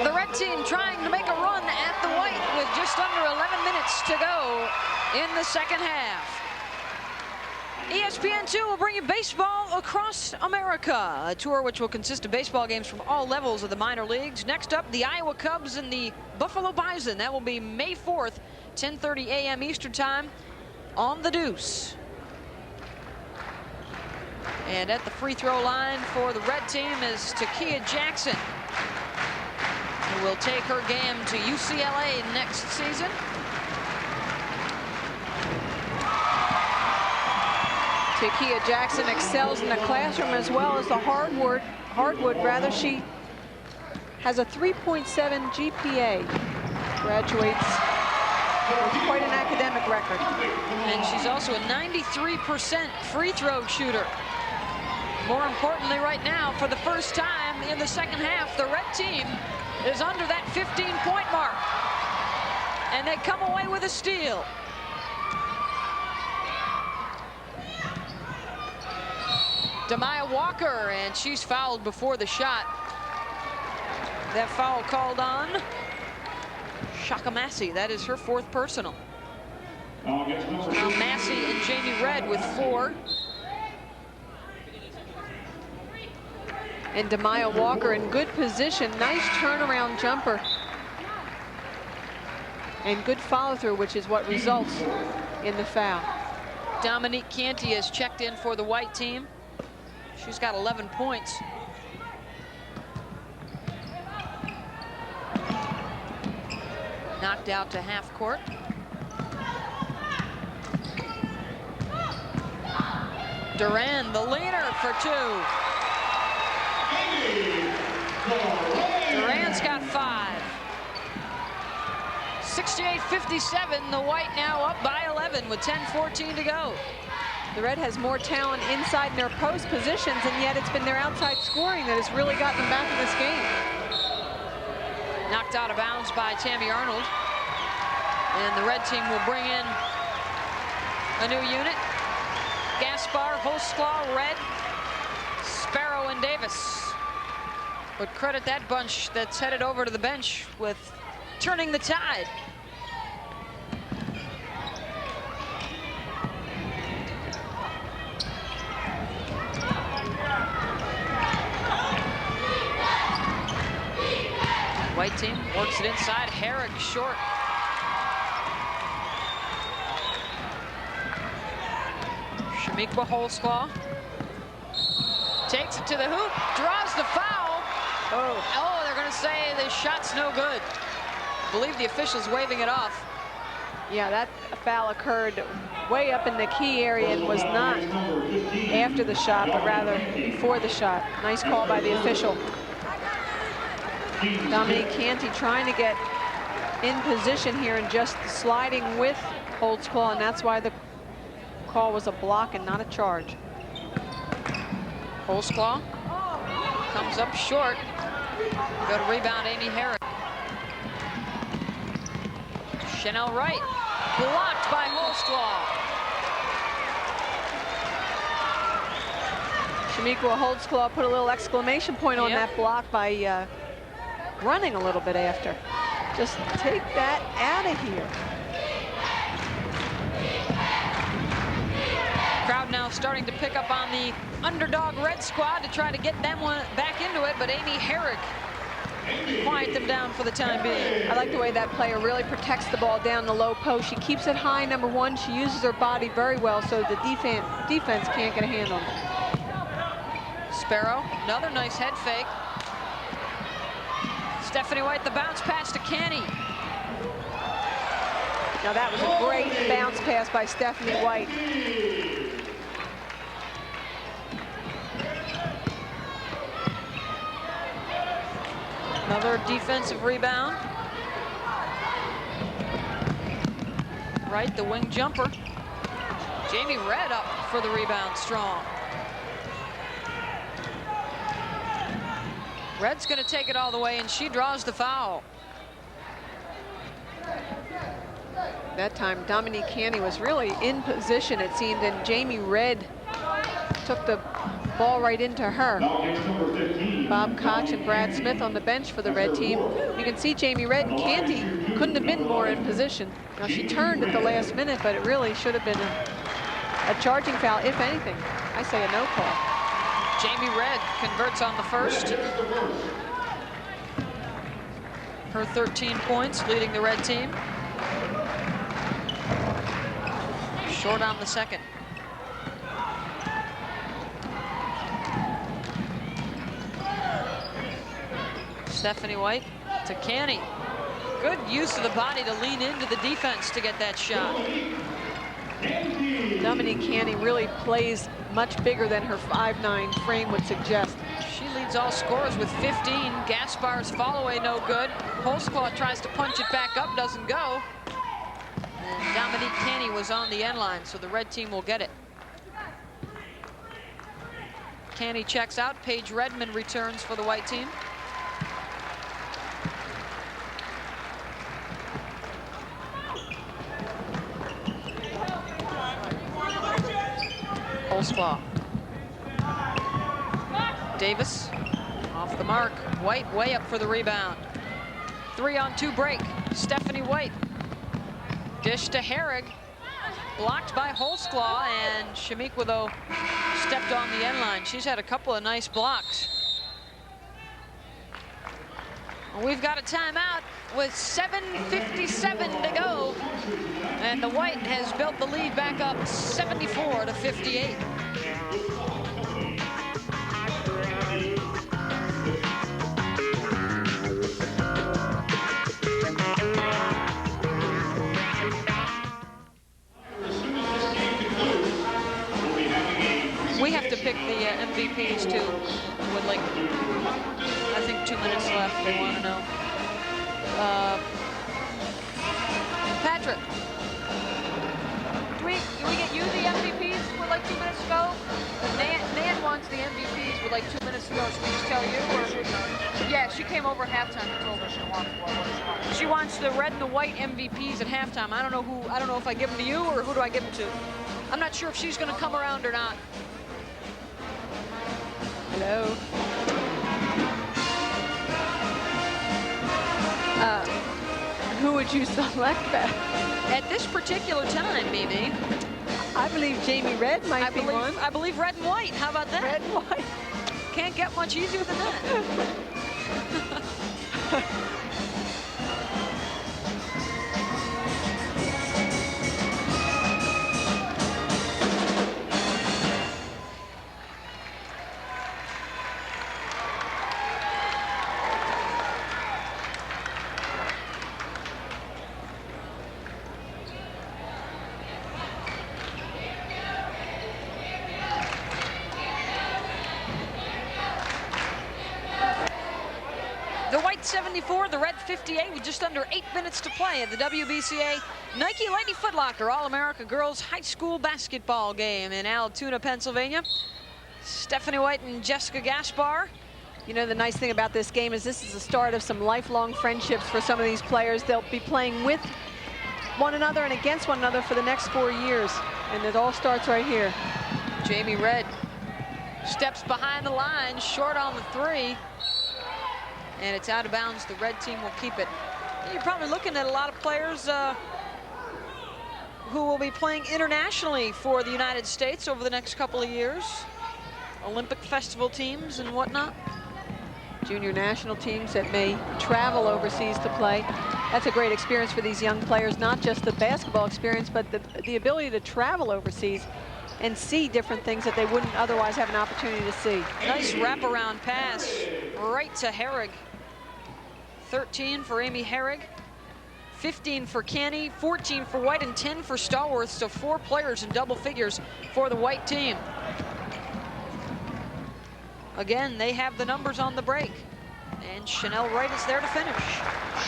The red team trying to make a run at the white with just under 11 minutes to go in the second half. ESPN2 will bring you baseball across America, a tour which will consist of baseball games from all levels of the minor leagues. Next up, the Iowa Cubs and the Buffalo Bison. That will be May 4th, 10:30 a.m. Eastern Time on the Deuce. And at the free throw line for the red team is Takia Jackson, who will take her game to UCLA next season. Takia Jackson excels in the classroom as well as the hardwood. She has a 3.7 GPA. Graduates with quite an academic record. And she's also a 93% free throw shooter. More importantly right now, for the first time in the second half, the red team is under that 15-point mark. And they come away with a steal. Demaya Walker, and she's fouled before the shot. That foul called on Shaka Massey. That is her 4th personal. Now Massey and Jamie Redd with 4. And Demaya Walker in good position. Nice turnaround jumper. And good follow through, which is what results in the foul. Dominique Canty has checked in for the white team. She's got 11 points. Knocked out to half court. Duran, the leader, for 2. Duran's got 5. 68-57, the white now up by 11 with 10:14 to go. The red has more talent inside in their post positions, and yet it's been their outside scoring that has really gotten them back in this game. Knocked out of bounds by Tammy Arnold. And the red team will bring in a new unit. Gaspar, Holsklaw, Red, Sparrow, and Davis. But credit that bunch that's headed over to the bench with turning the tide. White team works it inside. Herrick short. Shamiqua Holsclaw takes it to the hoop, draws the foul. Oh, they're going to say the shot's no good. I believe the official's waving it off. Yeah, that foul occurred way up in the key area and was not after the shot, but rather before the shot. Nice call by the official. Dominique Canty trying to get in position here and just sliding with Holsclaw, and that's why the call was a block and not a charge. Holsclaw comes up short. Go to rebound, Amy Herrick. Chanel Wright, blocked by Holsclaw. Shamiqua Holsclaw put a little exclamation point on that block by running a little bit after. Just take that out of here. Crowd now starting to pick up on the underdog Red squad to try to get them one back into it, but Amy Herrick quiet them down for the time being. I like the way that player really protects the ball down the low post. She keeps it high, number one. She uses her body very well, so the defense can't get a hand on it. Sparrow, another nice head fake. Stephanie White, the bounce pass to Canny. Now that was a great bounce pass by Stephanie White. Another defensive rebound. Right, the wing jumper. Jamie Redd up for the rebound, strong. Redd's going to take it all the way, and she draws the foul. That time, Dominique Canty was really in position, it seemed, and Jamie Redd took the ball right into her. Bob Koch and Brad Smith on the bench for the red team. You can see Jamie Redd and Canty couldn't have been more in position. Now, she turned at the last minute, but it really should have been a charging foul, if anything. I say a no call. Jamie Redd converts on the first. Her 13 points, leading the red team. Short on the second. Stephanie White to Canny. Good use of the body to lean into the defense to get that shot. Dominique Canty really plays much bigger than her 5'9" frame would suggest. She leads all scorers with 15. Gaspar's follow-away no good. Holsclaw tries to punch it back up, doesn't go. And Dominique Canty was on the end line, so the red team will get it. Canty checks out. Paige Redmond returns for the white team. Holsclaw. Davis off the mark. White way up for the rebound. 3-on-2 break. Stephanie White. Dish to Herrig. Blocked by Holsclaw, and Shamiqua, though, stepped on the end line. She's had a couple of nice blocks. We've got a timeout with 7:57 to go. And the White has built the lead back up 74-58. We have to pick the MVPs too. With like, I think 2 minutes left. They want to know. Patrick, do we get you the MVPs with like 2 minutes to go? Nan wants the MVPs with like 2 minutes to go. Should we just tell you? Or? Yeah, she came over at halftime and told us she wants one. She wants the red and the white MVPs at halftime. I don't know who. I don't know if I give them to you or who do I give them to. I'm not sure if she's going to come around or not. Hello. Who would you select, Beth? At this particular time, Mimi, I believe Jamie Red might be one. I believe red and white. How about that? Red and white. Can't get much easier than that. The white 74, the red 58 with just under 8 minutes to play at the WBCA Nike Lady Foot Locker All-America Girls High School Basketball game in Altoona, Pennsylvania. Stephanie White and Jessica Gaspar. You know, the nice thing about this game is this is the start of some lifelong friendships for some of these players. They'll be playing with one another and against one another for the next 4 years. And it all starts right here. Jamie Red steps behind the line, short on the 3. And it's out of bounds. The red team will keep it. You're probably looking at a lot of players who will be playing internationally for the United States over the next couple of years. Olympic festival teams and whatnot. Junior national teams that may travel overseas to play. That's a great experience for these young players, not just the basketball experience, but the ability to travel overseas and see different things that they wouldn't otherwise have an opportunity to see. Nice wraparound pass right to Herrig. 13 for Amy Herrig, 15 for Canny, 14 for White, and 10 for Stallworth. So 4 players in double figures for the white team. Again, they have the numbers on the break. And Chanel Wright is there to finish.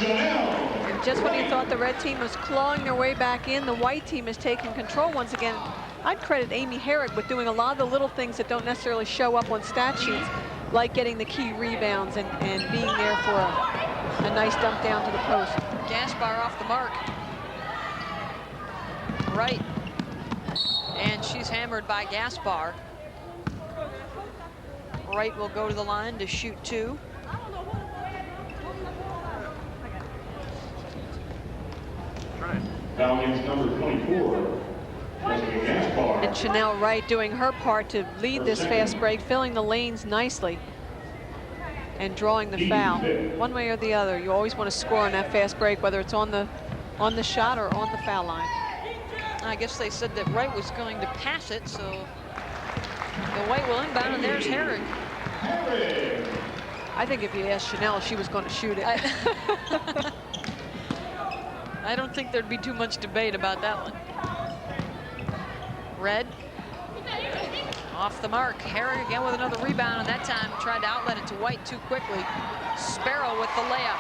And just when you thought the red team was clawing their way back in, the white team is taking control once again. I'd credit Amy Herrig with doing a lot of the little things that don't necessarily show up on stat sheets, like getting the key rebounds and being there for a nice dump down to the post. Gaspar off the mark. Right. And she's hammered by Gaspar. Wright will go to the line to shoot 2. Foul against number 24. And Chanel Wright doing her part to lead this fast break, filling the lanes nicely and drawing the foul. One way or the other, you always want to score on that fast break, whether it's on the shot or on the foul line. I guess they said that Wright was going to pass it, so the White will inbound, and there's Herrig. I think if you asked Chanel, she was going to shoot it. I don't think there'd be too much debate about that one. Red off the mark. Herrig again with another rebound, and that time tried to outlet it to White too quickly. Sparrow with the layup.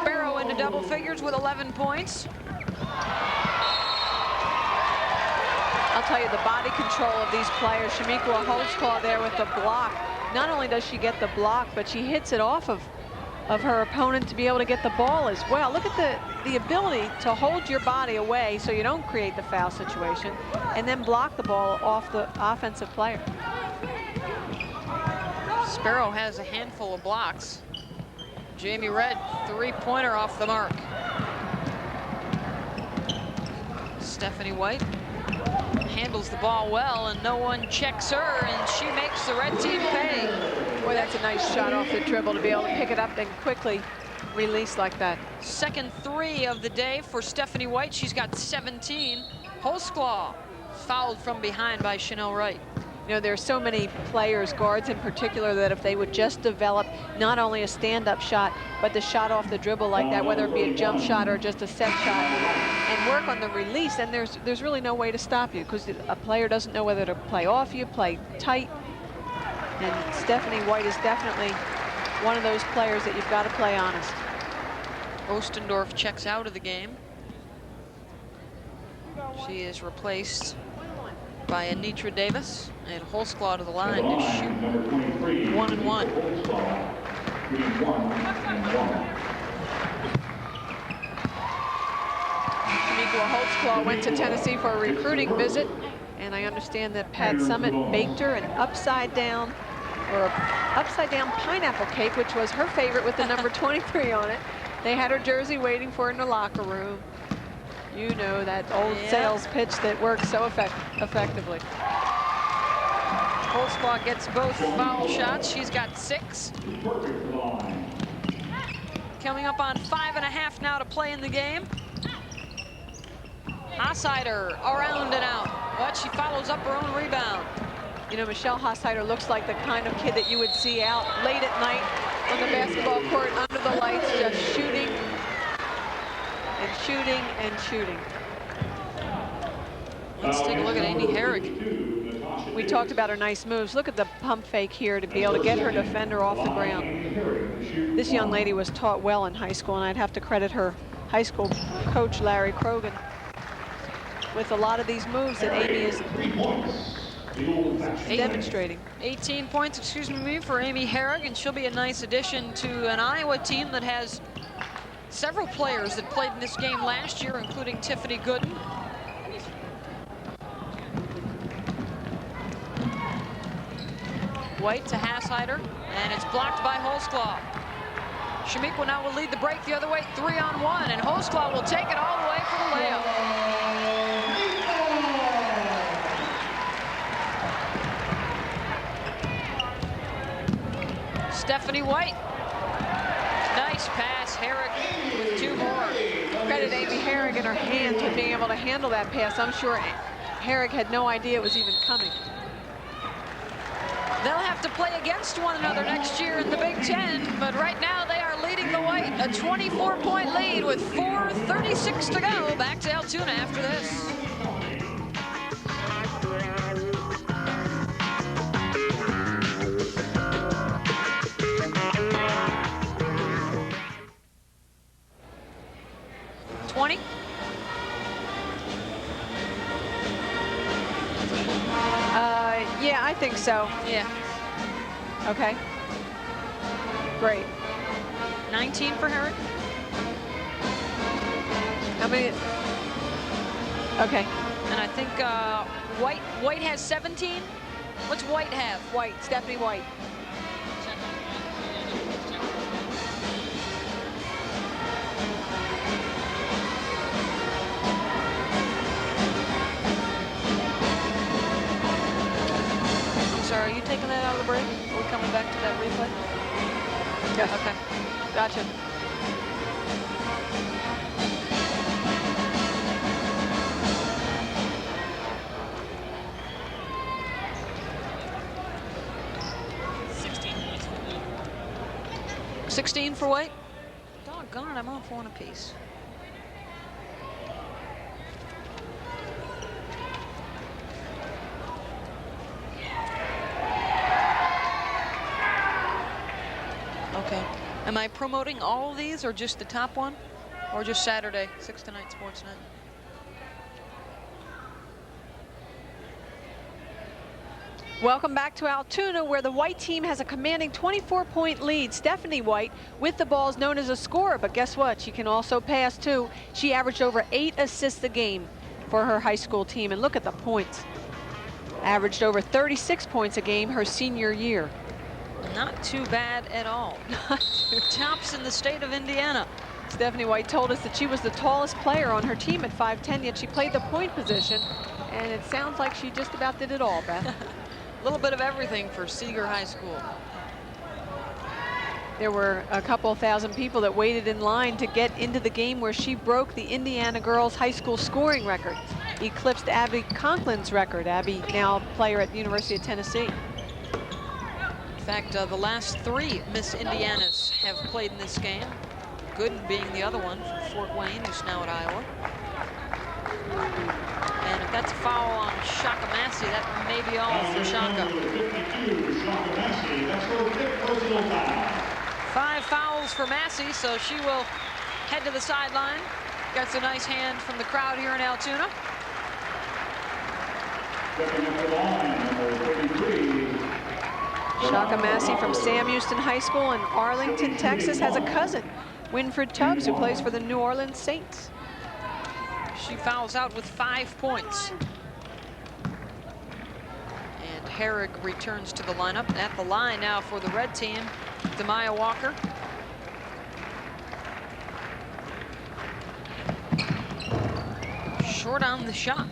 Sparrow into double figures with 11 points. I'll tell you, the body control of these players. Shamikwa Holtzclaw there with the block. Not only does she get the block, but she hits it off of her opponent to be able to get the ball as well. Look at the ability to hold your body away so you don't create the foul situation and then block the ball off the offensive player. Sparrow has a handful of blocks. Jamie Red, 3-pointer off the mark. Stephanie White handles the ball well, and no one checks her, and she makes the red team pay. Boy, that's a nice shot off the dribble to be able to pick it up and quickly release like that. Second 3 of the day for Stephanie White. She's got 17. Holtzclaw fouled from behind by Chanel Wright. You know, there are so many players, guards in particular, that if they would just develop not only a stand-up shot, but the shot off the dribble like that, whether it be a jump shot or just a set shot, and work on the release, then there's really no way to stop you, because a player doesn't know whether to play off you, play tight. And Stephanie White is definitely one of those players that you've got to play honest. Ostendorf checks out of the game. She is replaced by Anitra Davis, and Holtzclaw to the line to shoot 1 and 1. Shamikwa Holtzclaw went to Tennessee for a recruiting visit, and I understand that Pat Summitt baked her an upside down or a upside-down pineapple cake, which was her favorite with the number 23 on it. They had her jersey waiting for her in the locker room. You know, that old sales pitch that works so effectively. Holzclaw gets both foul shots. She's got 6. Coming up on 5.5 now to play in the game. Hossider around and out, but she follows up her own rebound. You know, Michelle Hossider looks like the kind of kid that you would see out late at night on the basketball court under the lights, just shooting and shooting and shooting. Let's take a look at Amy Herrig. We talked about her nice moves. Look at the pump fake here to be able to get her defender off the ground. This young lady was taught well in high school, and I'd have to credit her high school coach, Larry Krogan, with a lot of these moves that Amy is demonstrating. 18 points, excuse me, for Amy Herrig, and she'll be a nice addition to an Iowa team that has several players that played in this game last year, including Tiffany Gooden. White to Hassider, and it's blocked by Holzclaw. Shemikwa now will lead the break the other way, 3-on-1, and Holzclaw will take it all the way for the layup. Stephanie White. Nice pass, Herrig with 2 more. Credit Amy Herrig and her hands for being able to handle that pass. I'm sure Herrig had no idea it was even coming. They'll have to play against one another next year in the Big Ten, but right now they are leading the White, a 24-point lead with 4:36 to go. Back to Altoona after this. Yeah, I think so. Yeah. Okay. Great. 19 for Herrig. How many? Okay. And I think White has 17. What's White have? White, Stephanie White. Are you taking that out of the break? Are we coming back to that replay? Yes. Okay. Gotcha. $16 for White. Doggone it, I'm off 1 apiece. Okay. Am I promoting all of these, or just the top one, or just Saturday 6 to 9 Sportsnet? Welcome back to Altoona, where the White team has a commanding 24-point lead. Stephanie White with the ball is known as a scorer, but guess what? She can also pass too. She averaged over 8 assists a game for her high school team, and look at the points. Averaged over 36 points a game her senior year. Not too bad at all. Tops in the state of Indiana. Stephanie White told us that she was the tallest player on her team at 5'10", yet she played the point position, and it sounds like she just about did it all, Beth. A little bit of everything for Seeger High School. There were a couple thousand people that waited in line to get into the game where she broke the Indiana girls high school scoring record, eclipsed Abby Conklin's record. Abby now a player at the University of Tennessee. In fact, the last 3 Miss Indianas have played in this game. Gooden being the other one from Fort Wayne, who's now at Iowa. And if that's a foul on Shaka Massey, that may be all for Shaka. 5 fouls for Massey, so she will head to the sideline. Gets a nice hand from the crowd here in Altoona. Shaka Massey from Sam Houston High School in Arlington, Texas, has a cousin, Winfred Tubbs, who plays for the New Orleans Saints. She fouls out with 5 points. And Herrig returns to the lineup. At the line now for the red team, Demaya Walker. Short on the shot.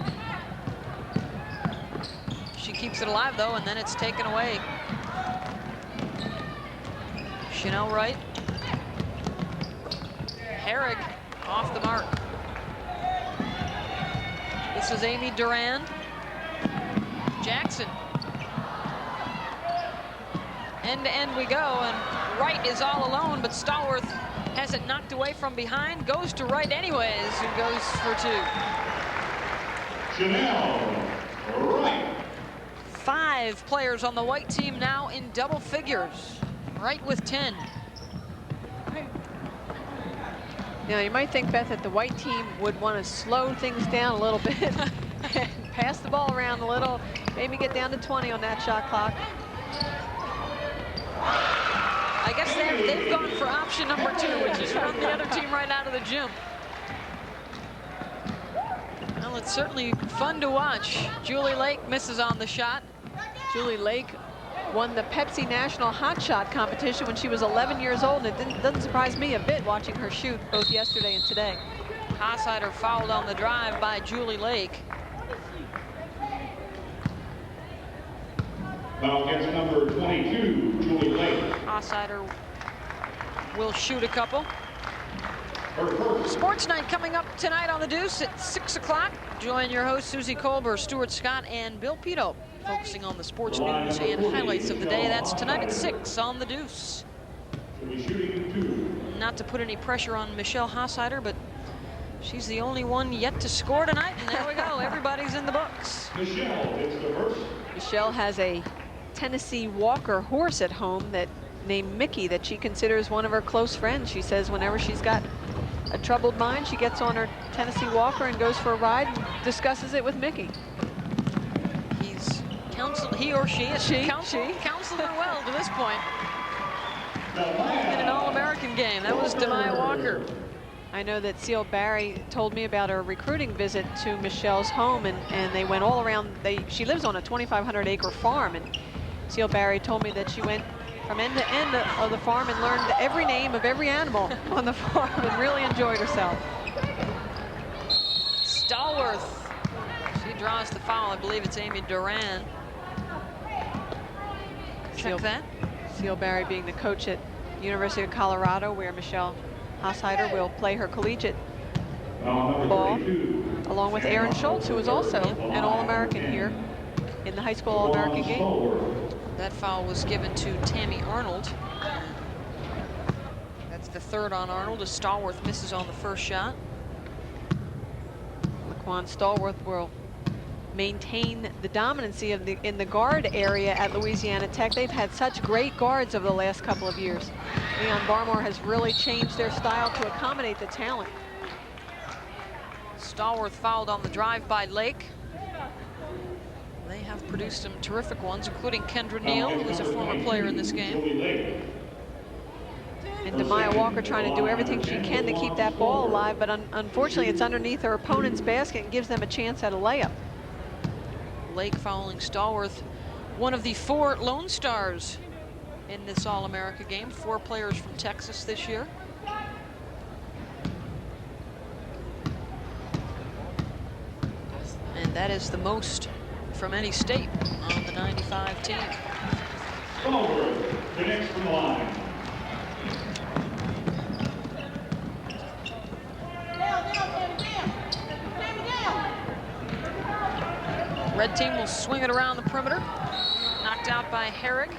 She keeps it alive though, and then it's taken away. Chanel Wright. Herrig off the mark. This is Amy Duran. Jackson. End to end we go, and Wright is all alone, but Stallworth has it knocked away from behind, goes to Wright anyways, and goes for 2. Chanel Wright. 5 players on the white team now in double figures. Wright with 10. Now, you might think, Beth, that the white team would want to slow things down a little bit and pass the ball around a little, maybe get down to 20 on that shot clock. I guess they've gone for option number 2, which is run the other team right out of the gym. Well, it's certainly fun to watch. Julie Lake misses on the shot. Julie Lake won the Pepsi National Hot Shot competition when she was 11 years old, and it doesn't surprise me a bit watching her shoot both yesterday and today. Hossider fouled on the drive by Julie Lake. Foul against number 22, Julie Lake. Hossider will shoot a couple. Her first. Sports night coming up tonight on the Deuce at 6 o'clock. Join your hosts Susie Colbert, Stuart Scott, and Bill Pito, focusing on the sports news and highlights of the day. That's tonight at 6 on the Deuce. She'll be shooting 2. Not to put any pressure on Michelle Hossider, but she's the only one yet to score tonight, and there we go. Everybody's in the books. Michelle hits the first. Michelle has a Tennessee Walker horse at home that named Mickey that she considers one of her close friends. She says whenever she's got a troubled mind, she gets on her Tennessee Walker and goes for a ride and discusses it with Mickey. He or she is counseled her well to this point. In an All-American game, that was Demaya Walker. I know that Seal Barry told me about her recruiting visit to Michelle's home, and they went all around. She lives on a 2,500 acre farm, and Seal Barry told me that she went from end to end of the farm and learned every name of every animal on the farm and really enjoyed herself. Stallworth, she draws the foul. I believe it's Amy Duran. Check that. Seal Barry being the coach at University of Colorado, where Michelle Hossider will play her collegiate ball, along with Aaron Schultz, who is also an All-American here in the high school All-American game. That foul was given to Tammy Arnold. That's the 3rd on Arnold, as Stallworth misses on the first shot. Laquan Stallworth will maintain the dominancy of in the guard area at Louisiana Tech. They've had such great guards over the last couple of years. Leon Barmore has really changed their style to accommodate the talent. Stallworth fouled on the drive by Lake. They have produced some terrific ones, including Kendra Neal, who is a former player in this game. And Demaya Walker trying to do everything she can to keep that ball alive, but unfortunately it's underneath her opponent's basket and gives them a chance at a layup. Lake fouling Stallworth, one of the 4 Lone Stars in this All-America game. 4 players from Texas this year. And that is the most from any state on the 95 team. Stallworth connects from the line. Red team will swing it around the perimeter. Knocked out by Herrig.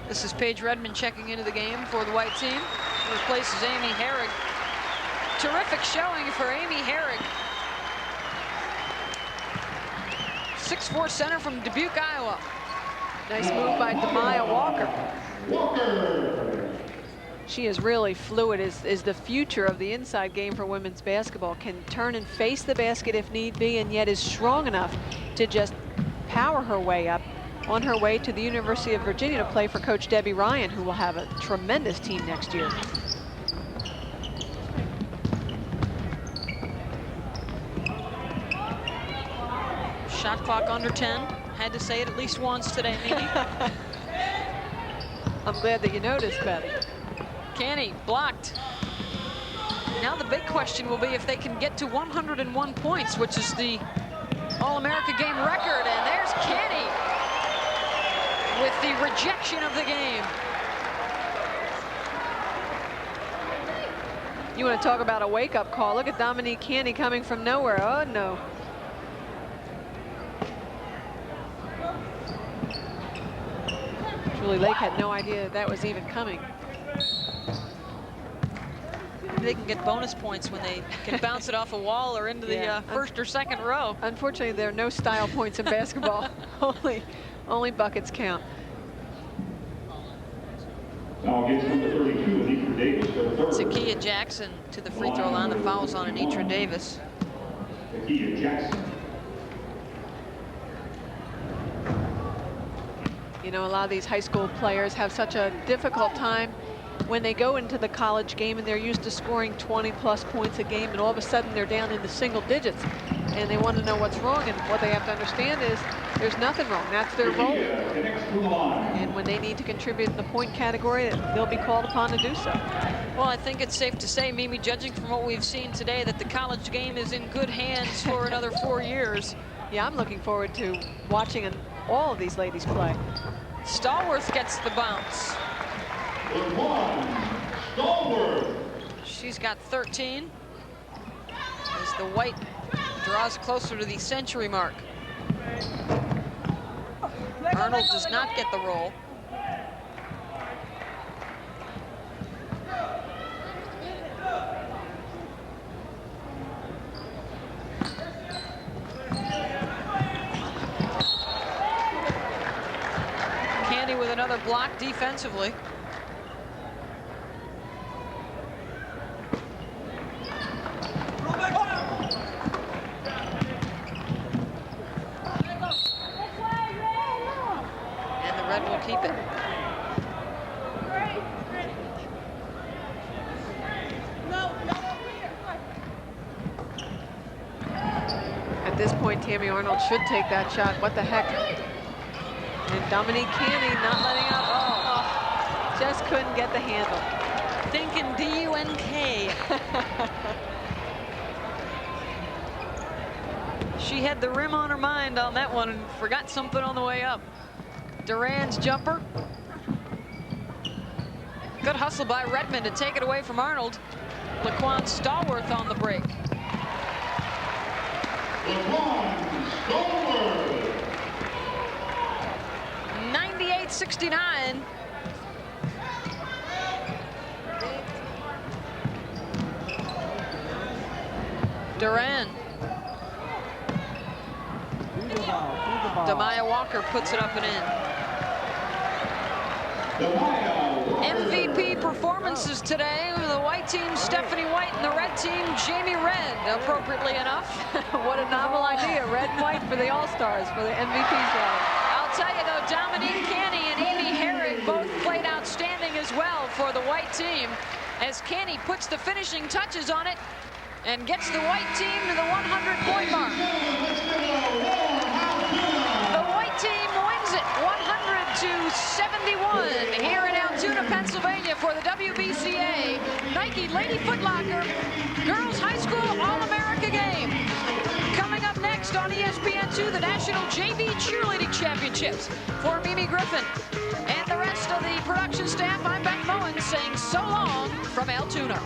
This is Paige Redmond checking into the game for the white team. Replaces Amy Herrig. Terrific showing for Amy Herrig. 6'4" center from Dubuque, Iowa. Nice move by Demaya Walker. She is really fluid, is the future of the inside game for women's basketball. Can turn and face the basket if need be, and yet is strong enough to just power her way up on her way to the University of Virginia to play for Coach Debbie Ryan, who will have a tremendous team next year. Shot clock under 10. Had to say it at least once today, Mimi. I'm glad that you noticed, Betty. Canny blocked. Now the big question will be if they can get to 101 points, which is the All-America game record. And there's Canny with the rejection of the game. You want to talk about a wake-up call. Look at Dominique Canny coming from nowhere. Oh, no. Julie Lake had no idea that was even coming. They can get bonus points when they can bounce it off a wall or into the first or second row. Unfortunately, there are no style points in basketball. Only buckets count. Now against number 32, Anitra Davis, their third. Zakiya Jackson to the free throw line. The foul's on Anitra Davis. Zakiya Jackson. You know, a lot of these high school players have such a difficult time when they go into the college game and they're used to scoring 20+ points a game, and all of a sudden they're down into single digits and they want to know what's wrong, and what they have to understand is there's nothing wrong. That's their role. And when they need to contribute in the point category, they'll be called upon to do so. Well, I think it's safe to say, Mimi, judging from what we've seen today, that the college game is in good hands for another 4 years. Yeah, I'm looking forward to watching all of these ladies play. Stallworth gets the bounce. Stallworth. She's got 13. As the white draws closer to the century mark. Arnold does not get the roll. Candy with another block defensively. And the red will keep it. At this point, Tammy Arnold should take that shot. What the heck? And Dominique Canny not letting up. Oh, just couldn't get the handle. Thinking D-U-N-K. She had the rim on her mind on that one and forgot something on the way up. Duran's jumper. Good hustle by Redmond to take it away from Arnold. Laquan Stallworth on the break. Laquan Stallworth. 98-69. Duran. Demaya Walker puts it up and in. MVP performances today. The white team, Stephanie White, and the red team, Jamie Red, appropriately enough. What a novel idea. Red and white for the All-Stars, for the MVPs. I'll tell you, though, Dominique Canny and Amy Herrig both played outstanding as well for the white team, as Canny puts the finishing touches on it and gets the white team to the 100-point mark. The white team wins it 100-71 here in Altoona, Pennsylvania for the WBCA Nike Lady Foot Locker Girls High School All-America game. Coming up next on ESPN2, the National JV Cheerleading Championships. For Mimi Griffin and the rest of the production staff, I'm Beth Moen saying so long from Altoona.